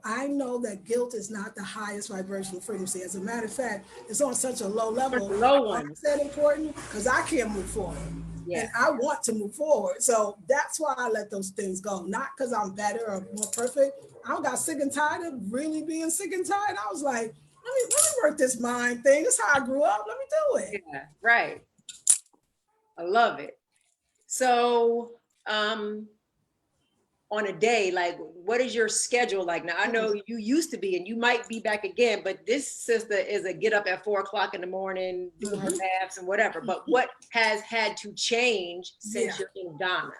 I know that guilt is not the highest vibrational frequency. As a matter of fact, it's on such a low level. Low one. Why is that important? Because I can't move forward. Yeah. And I want to move forward. So that's why I let those things go. Not because I'm better or more perfect. I got sick and tired of really being sick and tired. I was like, let me work this mind thing. This is how I grew up. Let me do it. Yeah, right. I love it. So, on a day, like, what is your schedule like? Now, I know you used to be, and you might be back again, but this sister is a get up at 4 o'clock in the morning, doing her baths and whatever. But what has had to change since you're in Ghana?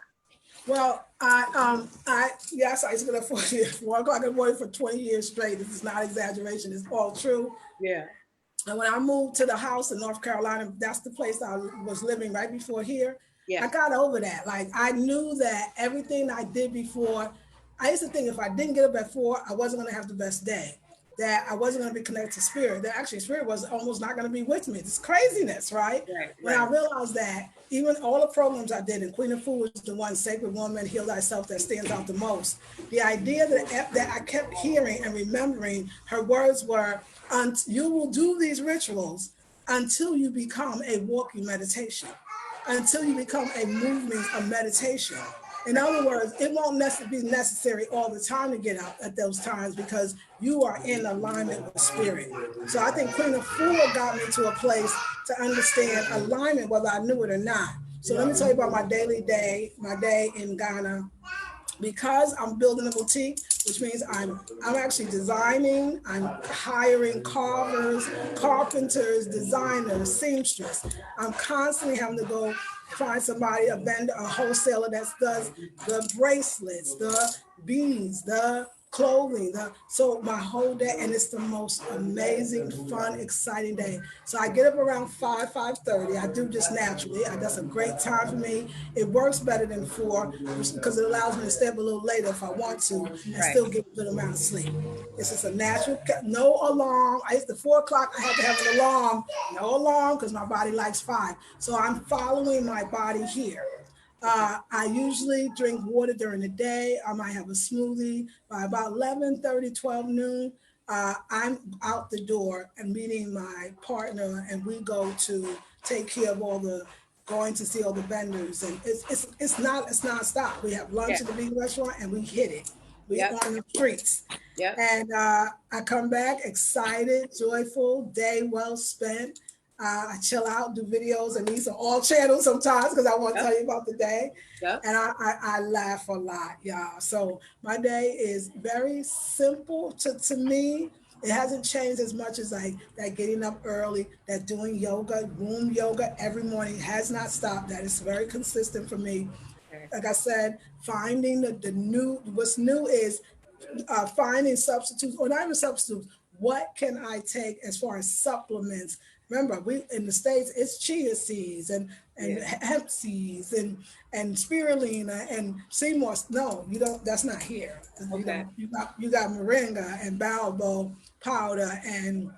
Well, I used to get up 4 o'clock in the morning for 20 years straight. This is not exaggeration. It's all true. Yeah. And when I moved to the house in North Carolina, that's the place I was living right before here. Yeah. I got over that. Like, I knew that everything I did before, I used to think if I didn't get up at 4, I wasn't going to have the best day, that I wasn't going to be connected to spirit, that actually spirit was almost not going to be with me. It's craziness, right? When I realized that even all the programs I did, and Queen of Food was the one, Sacred Woman, Heal Thyself, that stands out the most. The idea that I kept hearing and remembering, her words were, you will do these rituals until you become a walking meditation, until you become a movement of meditation. In other words, it won't be necessary all the time to get up at those times because you are in alignment with spirit. So I think Queen of Food got me to a place to understand alignment, whether I knew it or not. So let me tell you about my day in Ghana. Because I'm building a boutique, which means I'm actually designing, I'm hiring carvers, carpenters, designers, seamstress. I'm constantly having to go find somebody, a vendor, a wholesaler that does the bracelets, the beads, the clothing, so my whole day, and it's the most amazing, fun, exciting day. So I get up around 5:30. I do just naturally. That's a great time for me. It works better than 4 because it allows me to stay up a little later if I want to and still get a good amount of sleep. It's just a natural, no alarm. I used to 4 o'clock, I had to have an alarm, no alarm because my body likes 5. So I'm following my body here. I usually drink water during the day. I might have a smoothie. By about 11:30, 12 noon, I'm out the door and meeting my partner, and we go to take care of going to see all the vendors. And it's nonstop. We have lunch at the big restaurant and we hit it. We're on the streets. Yep. And I come back excited, joyful, day well spent. I chill out, do videos, and these are all channels sometimes because I want to tell you about the day. Yep. And I laugh a lot, y'all. So my day is very simple to me, It hasn't changed as much as like that getting up early, that doing yoga, womb yoga every morning has not stopped. That is very consistent for me. Okay. Like I said, finding the new, what's new is finding substitutes, or not even substitutes. What can I take as far as supplements? Remember, we in the States, it's chia seeds and Yeah. hemp seeds and spirulina and sea moss. No, you don't. That's not here. You Okay. don't. You got moringa and baobab powder and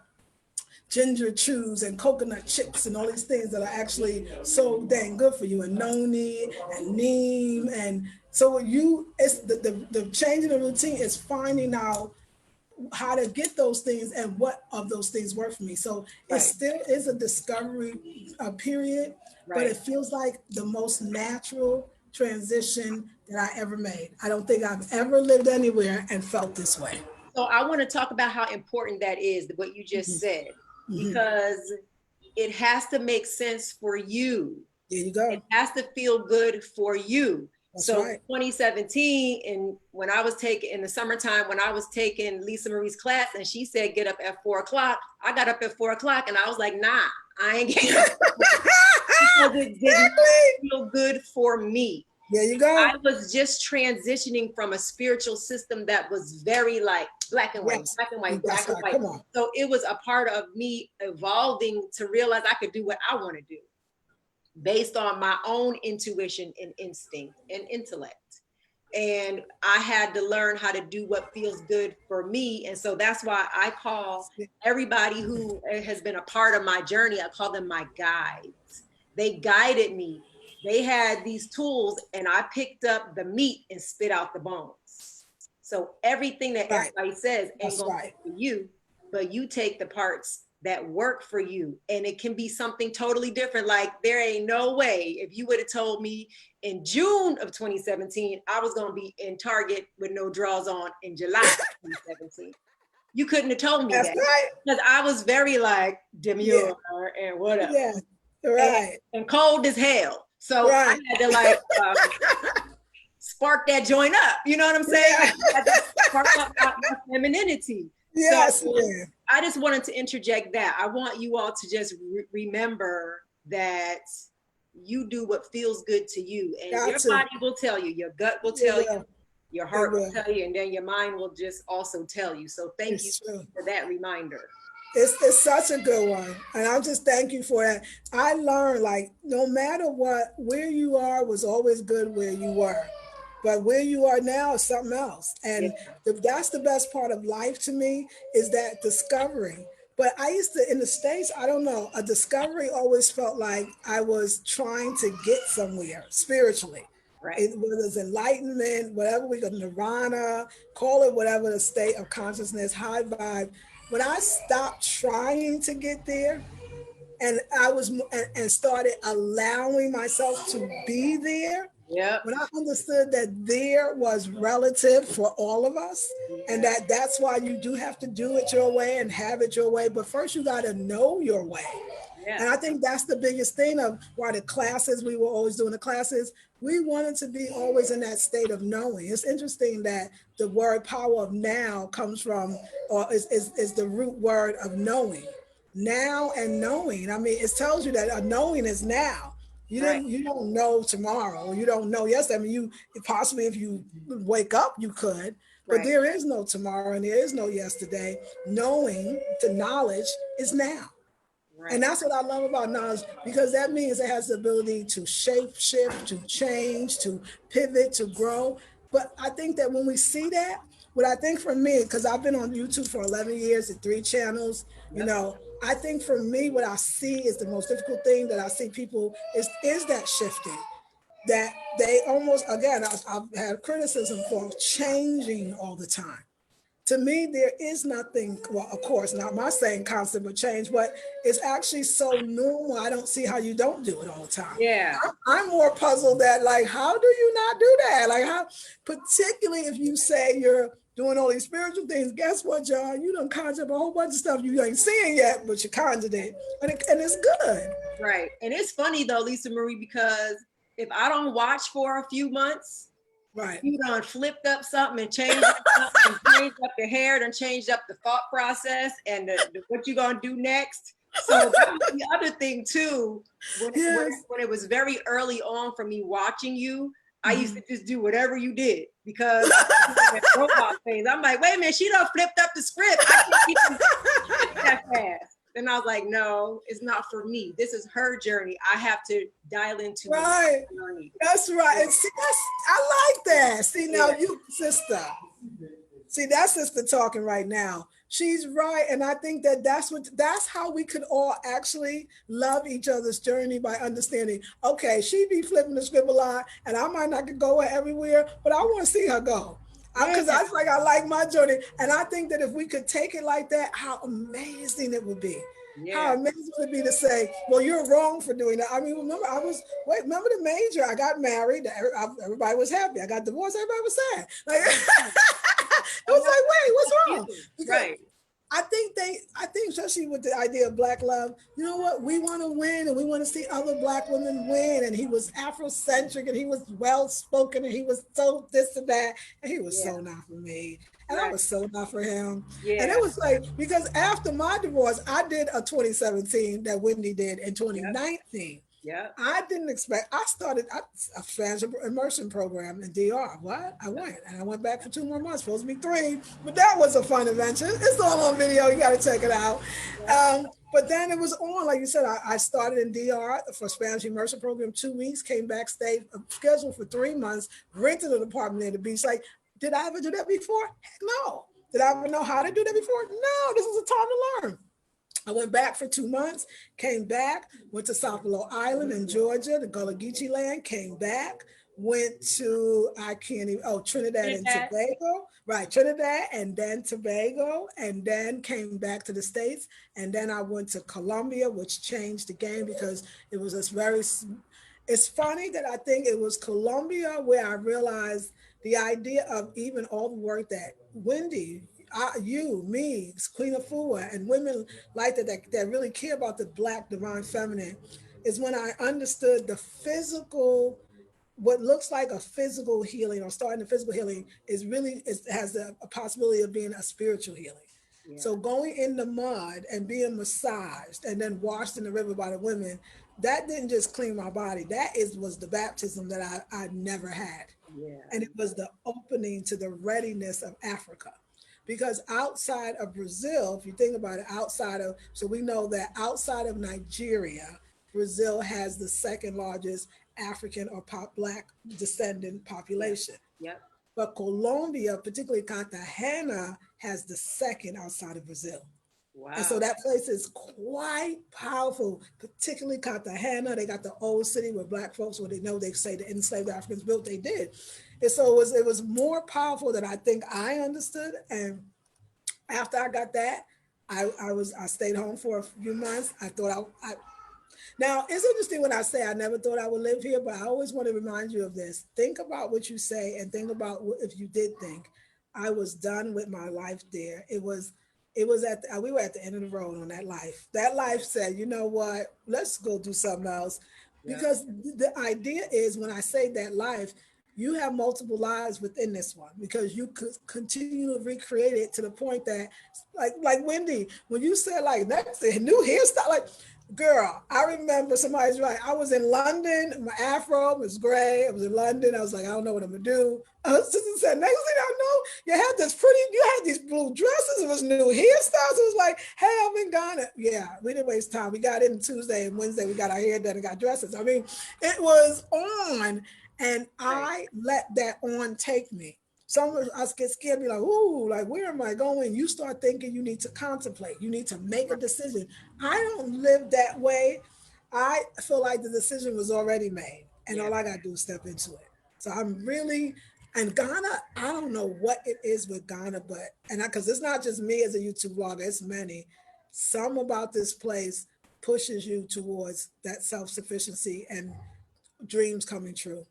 ginger chews and coconut chips and all these things that are actually so dang good for you, and noni and neem. And so it's the change in the routine is finding out how to get those things and what of those things work for me. So it Right. still is a discovery period, but Right. it feels like the most natural transition that I ever made. I don't think I've ever lived anywhere and felt this way. So I want to talk about how important that is, what you just said, Mm-hmm. because it has to make sense for you. There you It go. has to feel good for you. That's So right. 2017, and when I was taking in the summertime, when I was taking Lisa Marie's class, and she said get up at 4 o'clock, I got up at 4 o'clock, and I was like, nah, I ain't getting up because it did not Exactly. feel good for me. There you I go. was just transitioning from a spiritual system that was very like black and white, Yes. black and white, That's black and right. white. Come on. So it was a part of me evolving to realize I could do what I want to do based on my own intuition and instinct and intellect. And I had to learn how to do what feels good for me. And so that's why I call everybody who has been a part of my journey, I call them my guides. They guided me. They had these tools, and I picked up the meat and spit out the bones. So everything that Right. everybody says ain't That's gonna right. work for you, but you take the parts that work for you. And it can be something totally different. Like there ain't no way if you would have told me in June of 2017, I was going to be in Target with no drawers on in July of 2017. You couldn't have told me That's that right. because I was very like Yeah. demure and whatever Yeah. and, Right. and cold as hell. So I Right. had to like spark that joint up. You know what I'm saying? Yeah. I had to spark up my femininity. So Yes, man. I just wanted to interject that. I want you all to just remember that you do what feels good to you, and Got your to. body will tell you, your gut will It tell you, will. your It heart will will. tell you, and then your mind will just also tell you. So thank you It's true. for that reminder. It's such a good one. And I'll just thank you for that. I learned like no matter what, where you are was always good where you were. But where you are now is something else. Yeah, And that's the best part of life to me is that discovery. But I used to, in the States, I don't know, a discovery always felt like I was trying to get somewhere spiritually. right. It was enlightenment, whatever we got, nirvana, call it whatever the state of consciousness, high vibe. When I stopped trying to get there, and and started allowing myself to be there, Yep. when I understood that there was relative for all of us, and Yeah. that's why you do have to do it your way and have it your way, but first you got to know your way. Yeah. And I think that's the biggest thing of why the classes, we were always doing the classes, we wanted to be always in that state of knowing. It's interesting that the word power of now comes from, or is the root word of knowing. Now and knowing. I mean, it tells you that a knowing is now. Right. You don't know tomorrow, or you don't know yesterday. I mean, you possibly if you wake up, you could, but Right. there is no tomorrow and there is no yesterday. Knowing, the knowledge is now. And Right. that's what I love about knowledge, because that means it has the ability to shape shift, to change, to pivot, to grow. But I think that when we see that, what I think for me, because I've been on YouTube for 11 years and 3 channels, Yep. I think for me, what I see is the most difficult thing that I see people is that shifting, that they almost, again, I've had criticism for changing all the time. To me, there is nothing, well, of course, not my saying constant but change, but it's actually so normal. I don't see how you don't do it all the time. Yeah. I'm more puzzled that, like, how do you not do that? Like, how, particularly if you say you're doing all these spiritual things, guess what, John? You done conjured up a whole bunch of stuff you ain't seeing yet, but you conjured it. And it's good. Right. And it's funny though, Lisa Marie, because if I don't watch for a few months, Right. You done flipped up something and changed up something and changed up the hair, done changed up the thought process and what you gonna do next. So that was the other thing too. Yes. When it was very early on for me watching you, I used to just do whatever you did because I was doing that robot things. I'm like, wait a minute, she done flipped up the script. I can't even ship that fast. And I was like, no, it's not for me. This is her journey. I have to dial into Right. my journey. That's right. And see, I like that. See, now you, sister. See, that sister talking right now. She's right. And I think that that's how we could all actually love each other's journey by understanding, okay, she be flipping the script a lot and I might not go everywhere, but I want to see her go. Because I like my journey. And I think that if we could take it like that, how amazing it would be. Yeah. How amazing it would be to say, well, you're wrong for doing that. I mean, remember the major, I got married, everybody was happy. I got divorced, everybody was sad. Like, it was like, wait, what's wrong? Because right. I think especially with the idea of Black love, you know what? We want to win and we want to see other Black women win. And he was Afrocentric and he was well-spoken and he was so this and that. And he was so not for me. And I was so not for him. Yeah. And it was like, because after my divorce, I did a 2017 that Wendy did in 2019. Yeah, I didn't expect. I started a fans immersion program in DR. What? I went and I went back for 2 more months. Supposed to be 3, but that was a fun adventure. It's all on video. You got to check it out. But then it was on, like you said. I started in DR for Spanish immersion program. 2 weeks. Came back, stayed scheduled for 3 months. Rented an apartment near the beach. Like, did I ever do that before? Heck no. Did I ever know how to do that before? No. This is a time to learn. I went back for 2 months, came back, went to Sapelo Island in Georgia, the Gullah Geechee land, came back, went to, Trinidad and Tobago, right, Trinidad and then Tobago, and then came back to the States. And then I went to Colombia, which changed the game because it was it's funny that I think it was Colombia where I realized the idea of even all the work that Wendy, you, me, Queen Afua, and women like that really care about the Black divine feminine, is when I understood the physical, what looks like a physical healing or starting a physical healing has a possibility of being a spiritual healing. Yeah. So going in the mud and being massaged and then washed in the river by the women, that didn't just clean my body. That was the baptism that I never had. Yeah. And it was the opening to the readiness of Africa. Because outside of Brazil, if you think about it, so we know that outside of Nigeria, Brazil has the second largest African or Black descendant population. Yep. But Colombia, particularly Cartagena, has the second outside of Brazil. Wow. And so that place is quite powerful, particularly Cartagena. They got the old city where Black folks, where they say the enslaved Africans built, they did. And so it was more powerful than I think I understood. And after I got that, I stayed home for a few months. I thought now it's interesting when I say I never thought I would live here, but I always want to remind you of this. Think about what you say and think about if you did think. I was done with my life there. We were at the end of the road on that life. That life said, you know what, let's go do something else. Because the idea is, when I say that life, you have multiple lives within this one, because you could continue to recreate it to the point that, like Wendy, when you said like that's a new hairstyle, like, girl, I remember somebody's right. I was in London, my afro was gray. I was in London. I was like, I don't know what I'm gonna do. Sister said, next thing I know, you had these blue dresses. It was new hairstyles. It was like, hey, I'm in Ghana. Yeah, we didn't waste time. We got in Tuesday and Wednesday. We got our hair done and got dresses. I mean, it was on. And I let that on take me. Some of us get scared, be like, ooh, like, where am I going? You start thinking you need to contemplate. You need to make a decision. I don't live that way. I feel like the decision was already made. And all I got to do is step into it. So and Ghana, I don't know what it is with Ghana, because it's not just me as a YouTube vlogger, it's many. Some about this place pushes you towards that self-sufficiency and dreams coming true.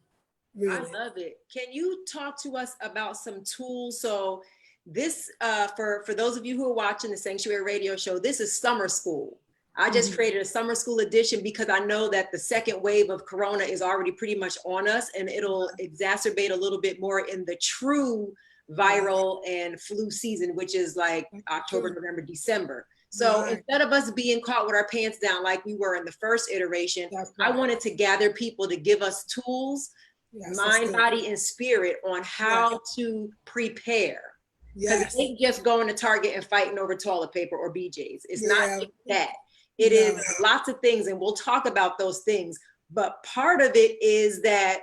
Really. I love it. Can you talk to us about some tools? So this, for those of you who are watching the Sanctuary Radio Show, this is summer school. I just created a summer school edition because I know that the second wave of Corona is already pretty much on us, and it'll exacerbate a little bit more in the true viral and flu season, which is like October, November, December. So instead of us being caught with our pants down like we were in the first iteration, I wanted to gather people to give us tools, mind, body, and spirit on how to prepare. Because it ain't just going to Target and fighting over toilet paper or BJ's. It's not just that. It is lots of things, and we'll talk about those things. But part of it is that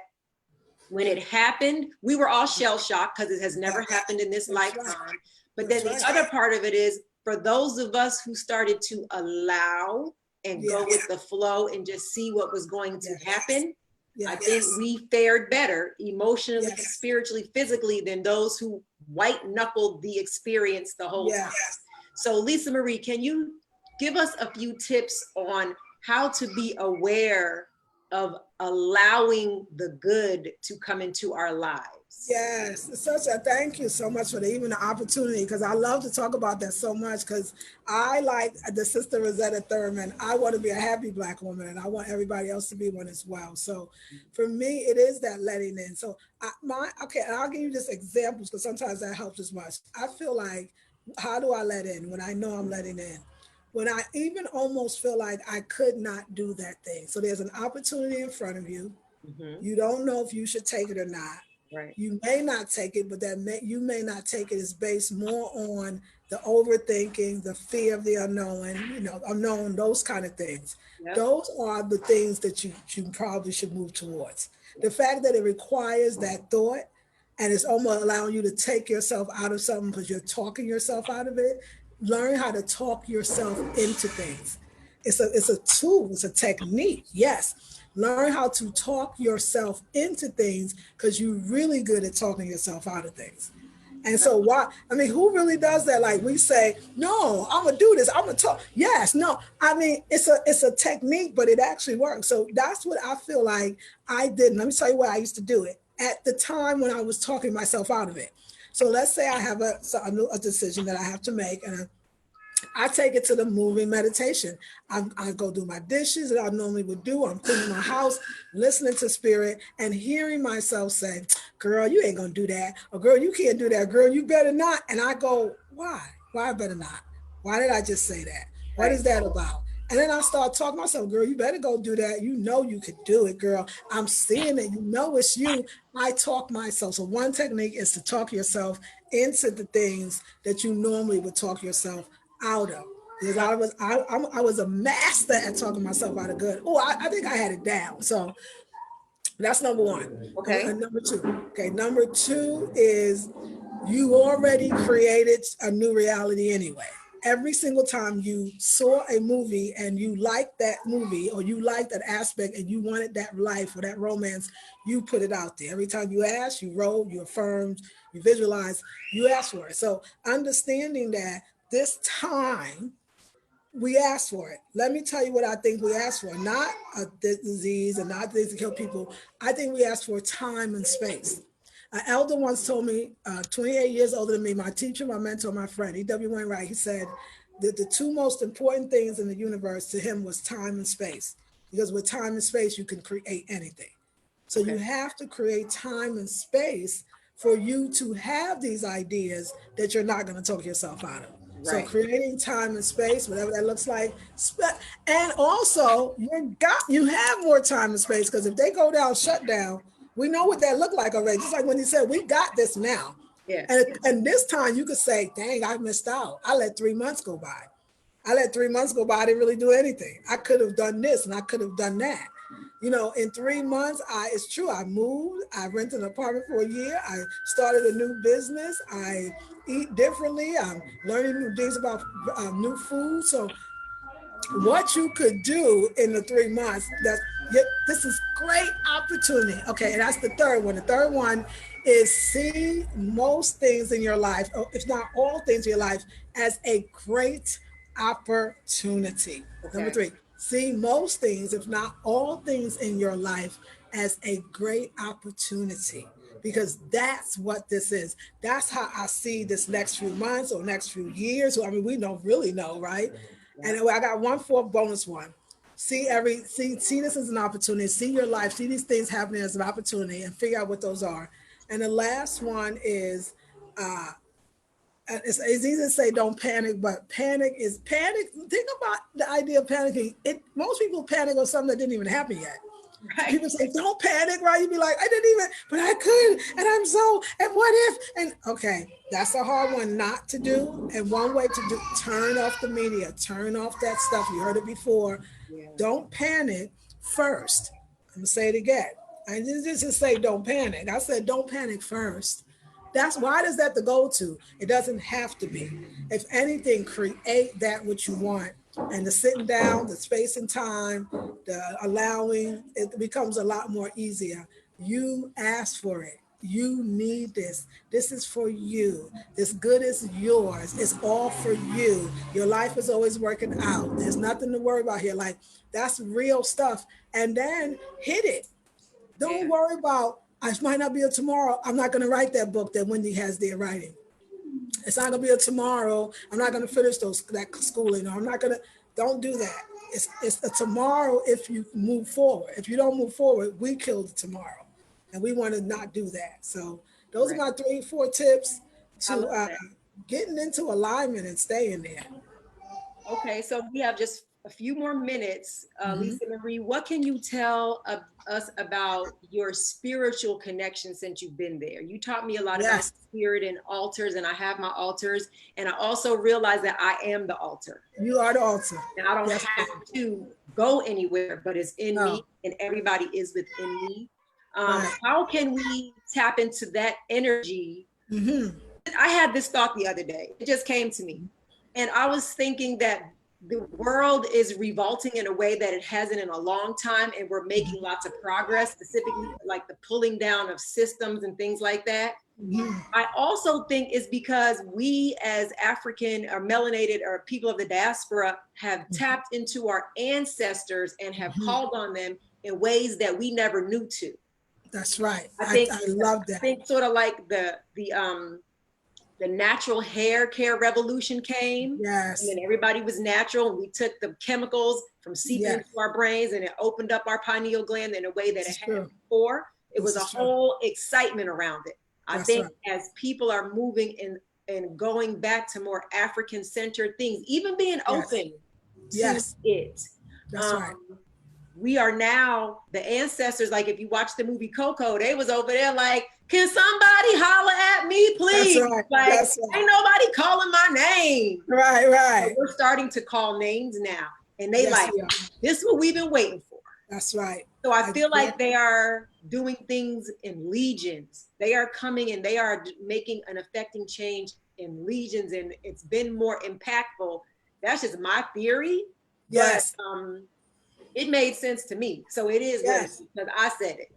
when it happened, we were all shell-shocked because it has never happened in this lifetime. But then the other part of it is, for those of us who started to allow and go with the flow and just see what was going to happen, I think we fared better emotionally, spiritually, physically than those who white-knuckled the experience the whole time. So Lisa Marie, can you give us a few tips on how to be aware of allowing the good to come into our lives? Yes, thank you so much for even the opportunity, because I love to talk about that so much, because I, like the sister Rosetta Thurman, I want to be a happy Black woman, and I want everybody else to be one as well. So for me, it is that letting in. So and I'll give you just examples, because sometimes that helps as much. I feel like, how do I let in when I know I'm letting in? When I even almost feel like I could not do that thing. So there's an opportunity in front of you. You don't know if you should take it or not. You may not take it, but you may not take it is based more on the overthinking, the fear of the unknown, those kind of things. Those are the things that you probably should move towards. The fact that it requires that thought, and it's almost allowing you to take yourself out of something because you're talking yourself out of it. Learn how to talk yourself into things. It's a tool, it's a technique, yes. Learn how to talk yourself into things, because you're really good at talking yourself out of things. And so who really does that? Like, we say, no, I'm gonna do this, I'm gonna talk. Yes, no, it's a technique, but it actually works. So that's what I feel like I did. Let me tell you why I used to do it at the time when I was talking myself out of it. So let's say I have a decision that I have to make, and I take it to the moving meditation. I go do my dishes that I normally would do. I'm cleaning my house, listening to spirit, and hearing myself say, girl, you ain't gonna do that. Or girl, you can't do that. Girl, you better not. And I go, why? Why I better not? Why did I just say that? What is that about? And then I start talking to myself, girl, you better go do that. You know you could do it, girl. I'm seeing it. You know it's you. I talk myself. So one technique is to talk yourself into the things that you normally would talk yourself out of. Because I was a master at talking myself out of good. Oh, I think I had it down. So that's number one. And number two. Okay, number two is you already created a new reality anyway. Every single time you saw a movie and you liked that movie, or you liked that aspect and you wanted that life or that romance, you put it out there. Every time you asked, you wrote, you affirmed, you visualized, you asked for it. So understanding that this time we asked for it. Let me tell you what I think we asked for. Not a disease and not things to kill people. I think we asked for time and space. An elder once told me, 28 years older than me, my teacher, my mentor, my friend, E.W. Wainwright, he said that the two most important things in the universe to him was time and space. Because with time and space, you can create anything. So you have to create time and space for you to have these ideas that you're not going to talk yourself out of. So creating time and space, whatever that looks like, and also you have more time and space, because if they go down, shut down, we know what that looked like already. Just like when he said, we got this now. And this time you could say, dang, I missed out. I let 3 months go by. I didn't really do anything. I could have done this and I could have done that. In 3 months, it's true, I moved, I rented an apartment for a year, I started a new business, I eat differently, I'm learning new things about new food. So what you could do in the 3 months, this is great opportunity. Okay, and that's the third one. The third one is see most things in your life, if not all things in your life, as a great opportunity. Number three, see most things, if not all things in your life, as a great opportunity, because that's what this is. That's how I see this next few months or next few years. We don't really know, right? And I got one fourth bonus one. See this as an opportunity. See your life. See these things happening as an opportunity, and figure out what those are. And the last one is, it's easy to say don't panic, but panic. Think about the idea of panicking. Most people panic on something that didn't even happen yet. Right. People say, don't panic, right? You'd be like, I didn't even, but I could, and I'm so, and what if? And okay, that's a hard one not to do. And one way to do, turn off the media, turn off that stuff. You heard it before. Yeah. Don't panic first. I'm gonna say it again. I didn't just say don't panic. I said don't panic first. Why does that the go-to? It doesn't have to be. If anything, create that which you want. And the sitting down, the space and time, the allowing, it becomes a lot more easier. You ask for it. You need this. This is for you. This good is yours. It's all for you. Your life is always working out. There's nothing to worry about here. Like, that's real stuff. And then hit it. Don't worry about, I might not be a tomorrow. I'm not going to write that book that Wendy has there writing. It's not going to be a tomorrow. I'm not going to finish that schooling. I'm not going to, don't do that. It's a tomorrow if you move forward. If you don't move forward, we kill the tomorrow. And we want to not do that. So those are my 3-4 tips to getting into alignment and staying there. Okay, so we have just a few more minutes. Lisa Marie, what can you tell us about your spiritual connection since you've been there? You taught me a lot about spirit and altars, and I have my altars. And I also realized that I am the altar. You are the altar. And I don't have to go anywhere, but it's in me, and everybody is within me. How can we tap into that energy? I had this thought the other day. It just came to me. And I was thinking that the world is revolting in a way that it hasn't in a long time, and we're making lots of progress, specifically like the pulling down of systems and things like that. I also think it's because we as African or melanated or people of the diaspora have tapped into our ancestors and have called on them in ways that we never knew to. That's right. I love that. I think sort of like the natural hair care revolution came. Yes. And then everybody was natural, and we took the chemicals from seeping into our brains, and it opened up our pineal gland in a way that it hadn't before. It was a whole excitement around it. I think as people are moving and going back to more African-centered things, even being open to it. That's right. We are now the ancestors. Like if you watch the movie Coco, they was over there like, can somebody holler at me, please? That's right. Like, That's right. ain't nobody calling my name. Right. So we're starting to call names now. And they this is what we've been waiting for. That's right. So I feel like they are doing things in legions. They are coming and they are making an affecting change in legions. And it's been more impactful. That's just my theory. Yes. But, it made sense to me. So it is because I said it.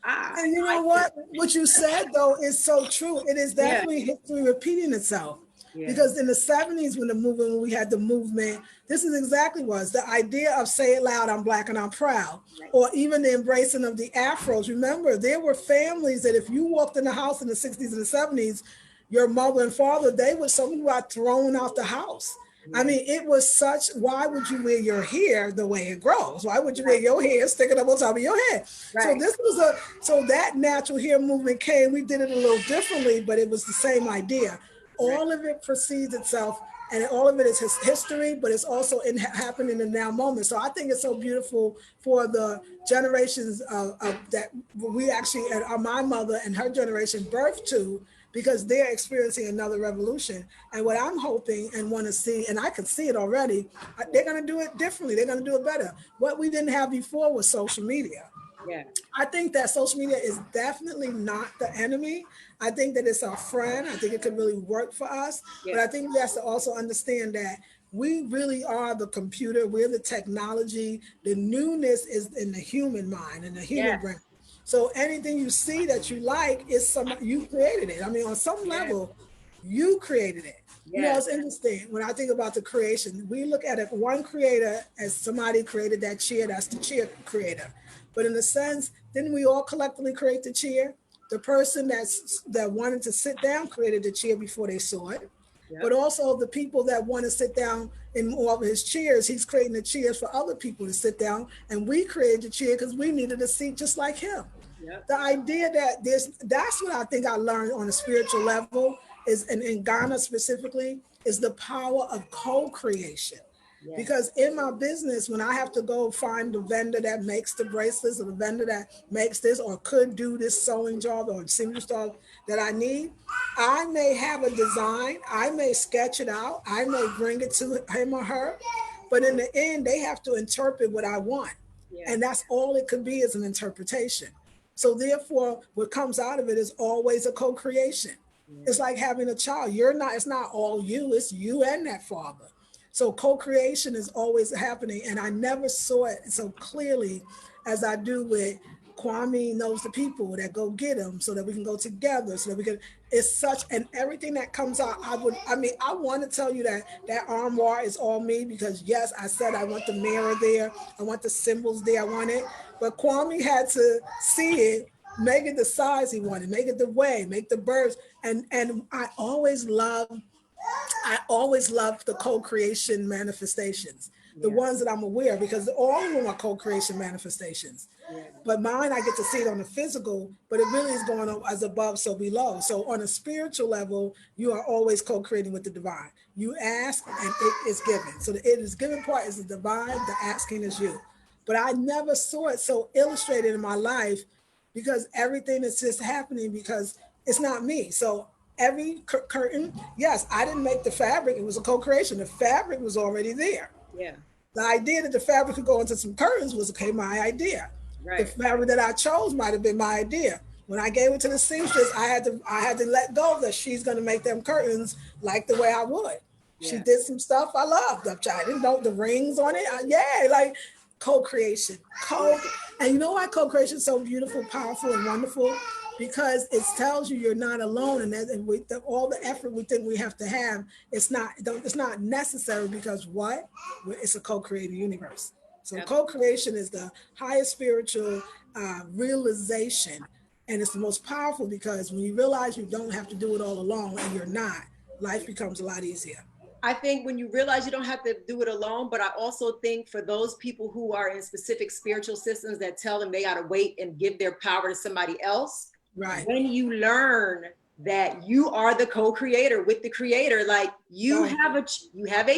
And you know what? What you said, though, is so true. It is definitely history repeating itself. Because in the 70s, when we had the movement, this is exactly was the idea of say it loud, I'm Black and I'm proud. Or even the embracing of the Afros. Remember, there were families that if you walked in the house in the 60s and the 70s, your mother and father, some who got thrown out the house. I mean, it was why would you wear your hair the way it grows? Why would you wear your hair sticking up on top of your head? So so that natural hair movement came, we did it a little differently, but it was the same idea. All of it precedes itself, and all of it is history, but it's also happening in the now moment. So I think it's so beautiful for the generations of that we actually, my mother and her generation birthed to, because they're experiencing another revolution. And what I'm hoping and want to see, and I can see it already, they're going to do it differently. They're going to do it better. What we didn't have before was social media. I think that social media is definitely not the enemy. I think that it's our friend. I think it could really work for us. But I think we have to also understand that we really are the computer. We're the technology. The newness is in the human mind and the human brain. So anything you see that you like you created it. I mean, on some level, you created it. You know, it's interesting. When I think about the creation, we look at it, one creator as somebody created that chair, that's the chair creator. But in a sense, didn't we all collectively create the chair? The person that wanted to sit down created the chair before they saw it. but also the people that want to sit down in more of his chairs. He's creating the chairs for other people to sit down, and we created the chair because we needed a seat just like him. Yep. The idea that that's what I think I learned on a spiritual level is, and in Ghana specifically, is the power of co-creation. Yes. Because in my business, when I have to go find the vendor that makes the bracelets or the vendor that makes this or could do this sewing job or seamstress job that I need, I may have a design, I may sketch it out, I may bring it to him or her, but in the end, they have to interpret what I want. Yeah. And that's all it could be, is an interpretation. So therefore, what comes out of it is always a co-creation. Yeah. It's like having a child. It's not all you, it's you and that father. So co-creation is always happening. And I never saw it so clearly as I do with Kwame Knows the People, that go get them so that we can go together, so that we can, it's such, and everything that comes out, I want to tell you that armoire is all me, because yes, I said I want the mirror there, I want the symbols there, I want it, but Kwame had to see it, make it the size he wanted, make it the way, make the birds, and I always love the co-creation manifestations, the ones that I'm aware of, because all of them are co-creation manifestations. Yeah. But mine, I get to see it on the physical, but it really is going on as above, so below. So on a spiritual level, you are always co-creating with the divine. You ask and it is given. So the it is given part is the divine, the asking is you. But I never saw it so illustrated in my life, because everything is just happening because it's not me. So every curtain, yes, I didn't make the fabric. It was a co-creation. The fabric was already there. Yeah. The idea that the fabric could go into some curtains was, okay, my idea. Right. The fabric that I chose might have been my idea. When I gave it to the seamstress, I had to let go that she's going to make them curtains like the way I would. Yeah. She did some stuff I loved. I didn't know the rings on it. Like co-creation. And you know why co-creation is so beautiful, powerful, and wonderful? Because it tells you you're not alone, and all the effort we think we have to have, it's not necessary, because what? It's a co-created universe. So co-creation is the highest spiritual realization, and it's the most powerful, because when you realize you don't have to do it all alone, and you're not, life becomes a lot easier. I think when you realize you don't have to do it alone, but I also think for those people who are in specific spiritual systems that tell them they got to wait and give their power to somebody else, right? When you learn that you are the co-creator with the creator, like you have a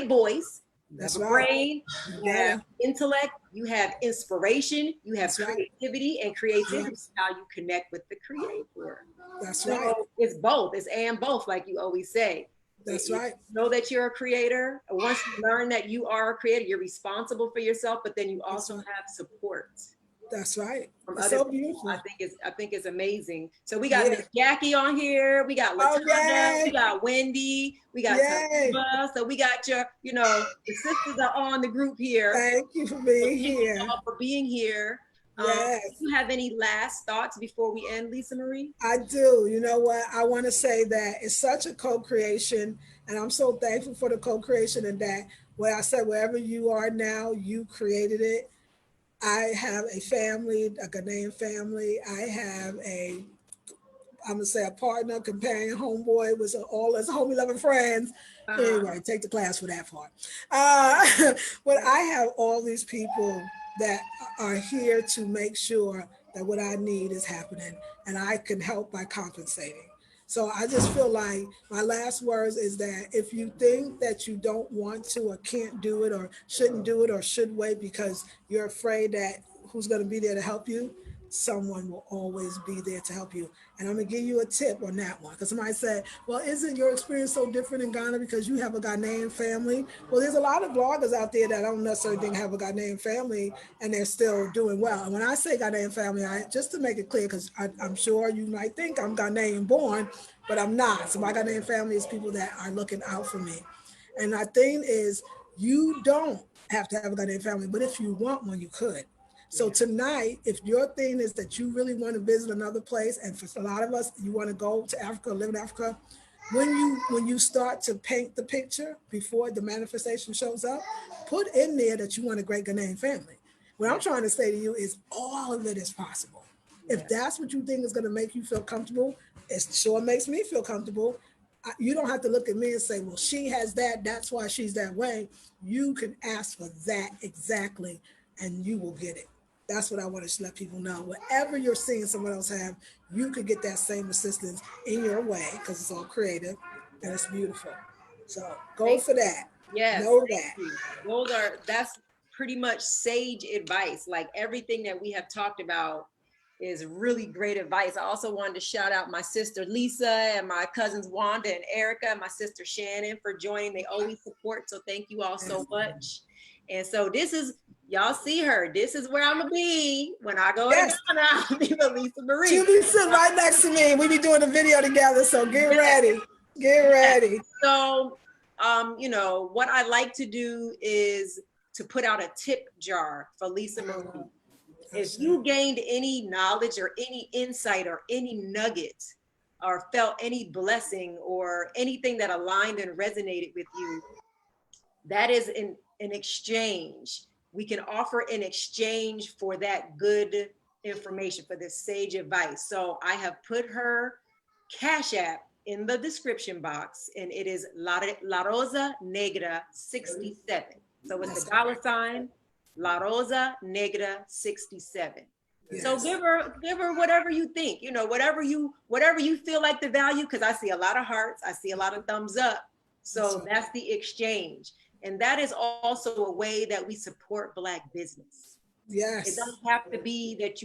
voice, you have a brain, you have intellect, you have inspiration, you have creativity, and creativity is how you connect with the creator. That's right. It's both. It's and both, like you always say. That's right. Know that you're a creator. Once you learn that you are a creator, you're responsible for yourself, but then you also have support. That's right. It's so beautiful. I think it's amazing. So we got Miss Jackie on here. We got LaTonda. We got Wendy. We got Tatiba. So we got the sisters are on the group here. Thank you for being here. Thank you all for being here. Yes. Do you have any last thoughts before we end, Lisa Marie? I do. You know what? I want to say that it's such a co-creation, and I'm so thankful for the co-creation, and that where I said, wherever you are now, you created it. I have a family, a Ghanaian family. I have a partner, companion, homeboy, with all his homie loving friends. Anyway, take the class for that part. But I have all these people that are here to make sure that what I need is happening, and I can help by compensating. So I just feel like my last words is that if you think that you don't want to or can't do it or shouldn't do it or should wait because you're afraid that who's going to be there to help you, someone will always be there to help you. And I'm going to give you a tip on that one. Because somebody said, well, isn't your experience so different in Ghana because you have a Ghanaian family? Well, there's a lot of bloggers out there that don't necessarily think have a Ghanaian family and they're still doing well. And when I say Ghanaian family, just to make it clear, because I'm sure you might think I'm Ghanaian born, but I'm not. So my Ghanaian family is people that are looking out for me. And my thing is, you don't have to have a Ghanaian family, but if you want one, you could. So tonight, if your thing is that you really want to visit another place, and for a lot of us, you want to go to Africa, live in Africa, when you start to paint the picture before the manifestation shows up, put in there that you want a great Ghanaian family. What I'm trying to say to you is all of it is possible. If that's what you think is going to make you feel comfortable, it sure makes me feel comfortable. You don't have to look at me and say, well, she has that, that's why she's that way. You can ask for that exactly, and you will get it. That's what I want to let people know. Whatever you're seeing someone else have, you could get that same assistance in your way, because it's all creative and it's beautiful. So go for that. Yes, Know that. that's pretty much sage advice. Like everything that we have talked about is really great advice. I also wanted to shout out my sister Lisa and my cousins Wanda and Erica and my sister Shannon for joining. They always support. So thank you all so much. And so this is, y'all see her. This is where I'm gonna be when I go to Ghana. I'll be with Lisa Marie. She'll be sitting right next to me. We be doing a video together. So get ready. Get ready. So you know, what I like to do is to put out a tip jar for Lisa Marie. If you gained any knowledge or any insight or any nugget or felt any blessing or anything that aligned and resonated with you, that is an exchange. We can offer in exchange for that good information, for this sage advice. So I have put her Cash App in the description box, and it is La Rosa Negra 67. So it's the $ La Rosa Negra 67. Yes. So give her whatever you think, you know, whatever you feel like the value, because I see a lot of hearts, I see a lot of thumbs up. So that's the exchange. And that is also a way that we support Black business. Yes. It doesn't have to be that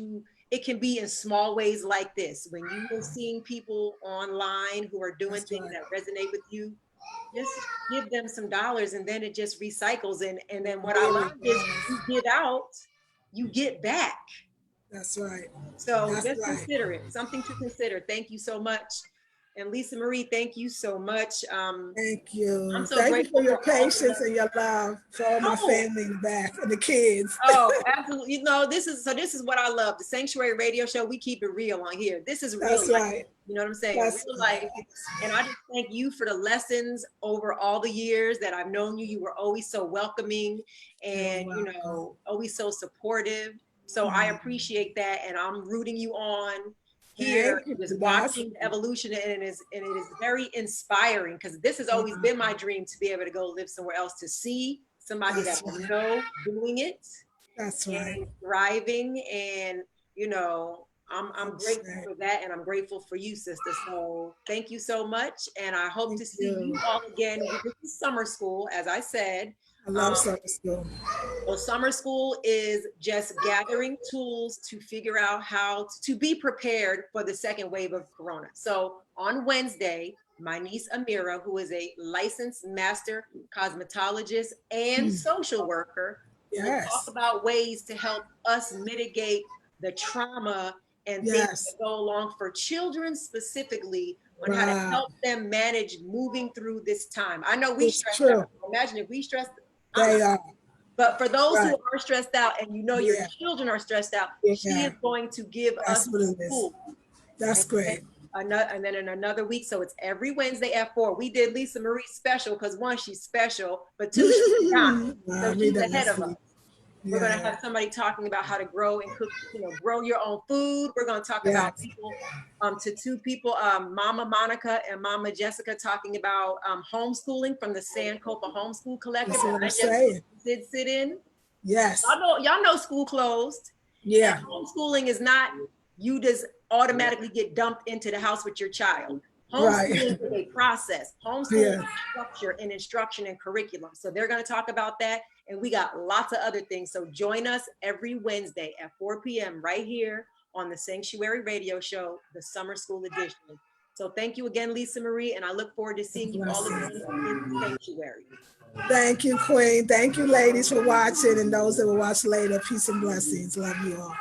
it can be in small ways like this. When you are seeing people online who are doing things that resonate with you, just give them some dollars, and then it just recycles. And then what I learned is you give out, you get back. That's right. So just consider it, something to consider. Thank you so much. And Lisa Marie, thank you so much. Thank you. I'm so thank you grateful for your patience and your love for all my family in the back and the kids. Oh, absolutely. You know, this is what I love. The Sanctuary Radio Show, we keep it real on here. This is real That's life. right. You know what I'm saying? That's real life. And I just thank you for the lessons over all the years that I've known you. You were always so welcoming and, you know, always so supportive. So I appreciate that. And I'm rooting you on here, just watching the evolution, and it is very inspiring, because this has always been my dream, to be able to go live somewhere else, to see somebody that I know doing it. That's right. And thriving, and you know, I'm grateful for that, and I'm grateful for you, sister. So thank you so much, and I hope to see you all again with the summer school, as I said. I love summer school. Well, summer school is just gathering tools to figure out how to be prepared for the second wave of Corona. So on Wednesday, my niece Amira, who is a licensed master cosmetologist and social worker, will talk about ways to help us mitigate the trauma and things that go along for children specifically, on how to help them manage moving through this time. I know we stressed out. Imagine if we stressed. They are. But for those who are stressed out, and you know your children are stressed out, she is going to give us tools. That's great. And then in another week, so it's every Wednesday at 4. We did Lisa Marie special because 1, she's special, but 2, she's not. So she's ahead of us. We're going to have somebody talking about how to grow and cook, you know, grow your own food. We're going to talk about people, to 2 people, Mama Monica and Mama Jessica, talking about homeschooling from the Sankofa Homeschool Collective. That's what I'm saying. Did sit in. Yes. Y'all know school closed. Yeah. And homeschooling is not you just automatically get dumped into the house with your child. Homeschooling is a process. Homeschooling is structure and instruction and curriculum. So they're going to talk about that. And we got lots of other things. So join us every Wednesday at 4 p.m. right here on the Sanctuary Radio Show, the Summer School Edition. So thank you again, Lisa Marie, and I look forward to seeing you all again in the Sanctuary. Thank you, Queen. Thank you, ladies, for watching, and those that will watch later. Peace and blessings. Love you all.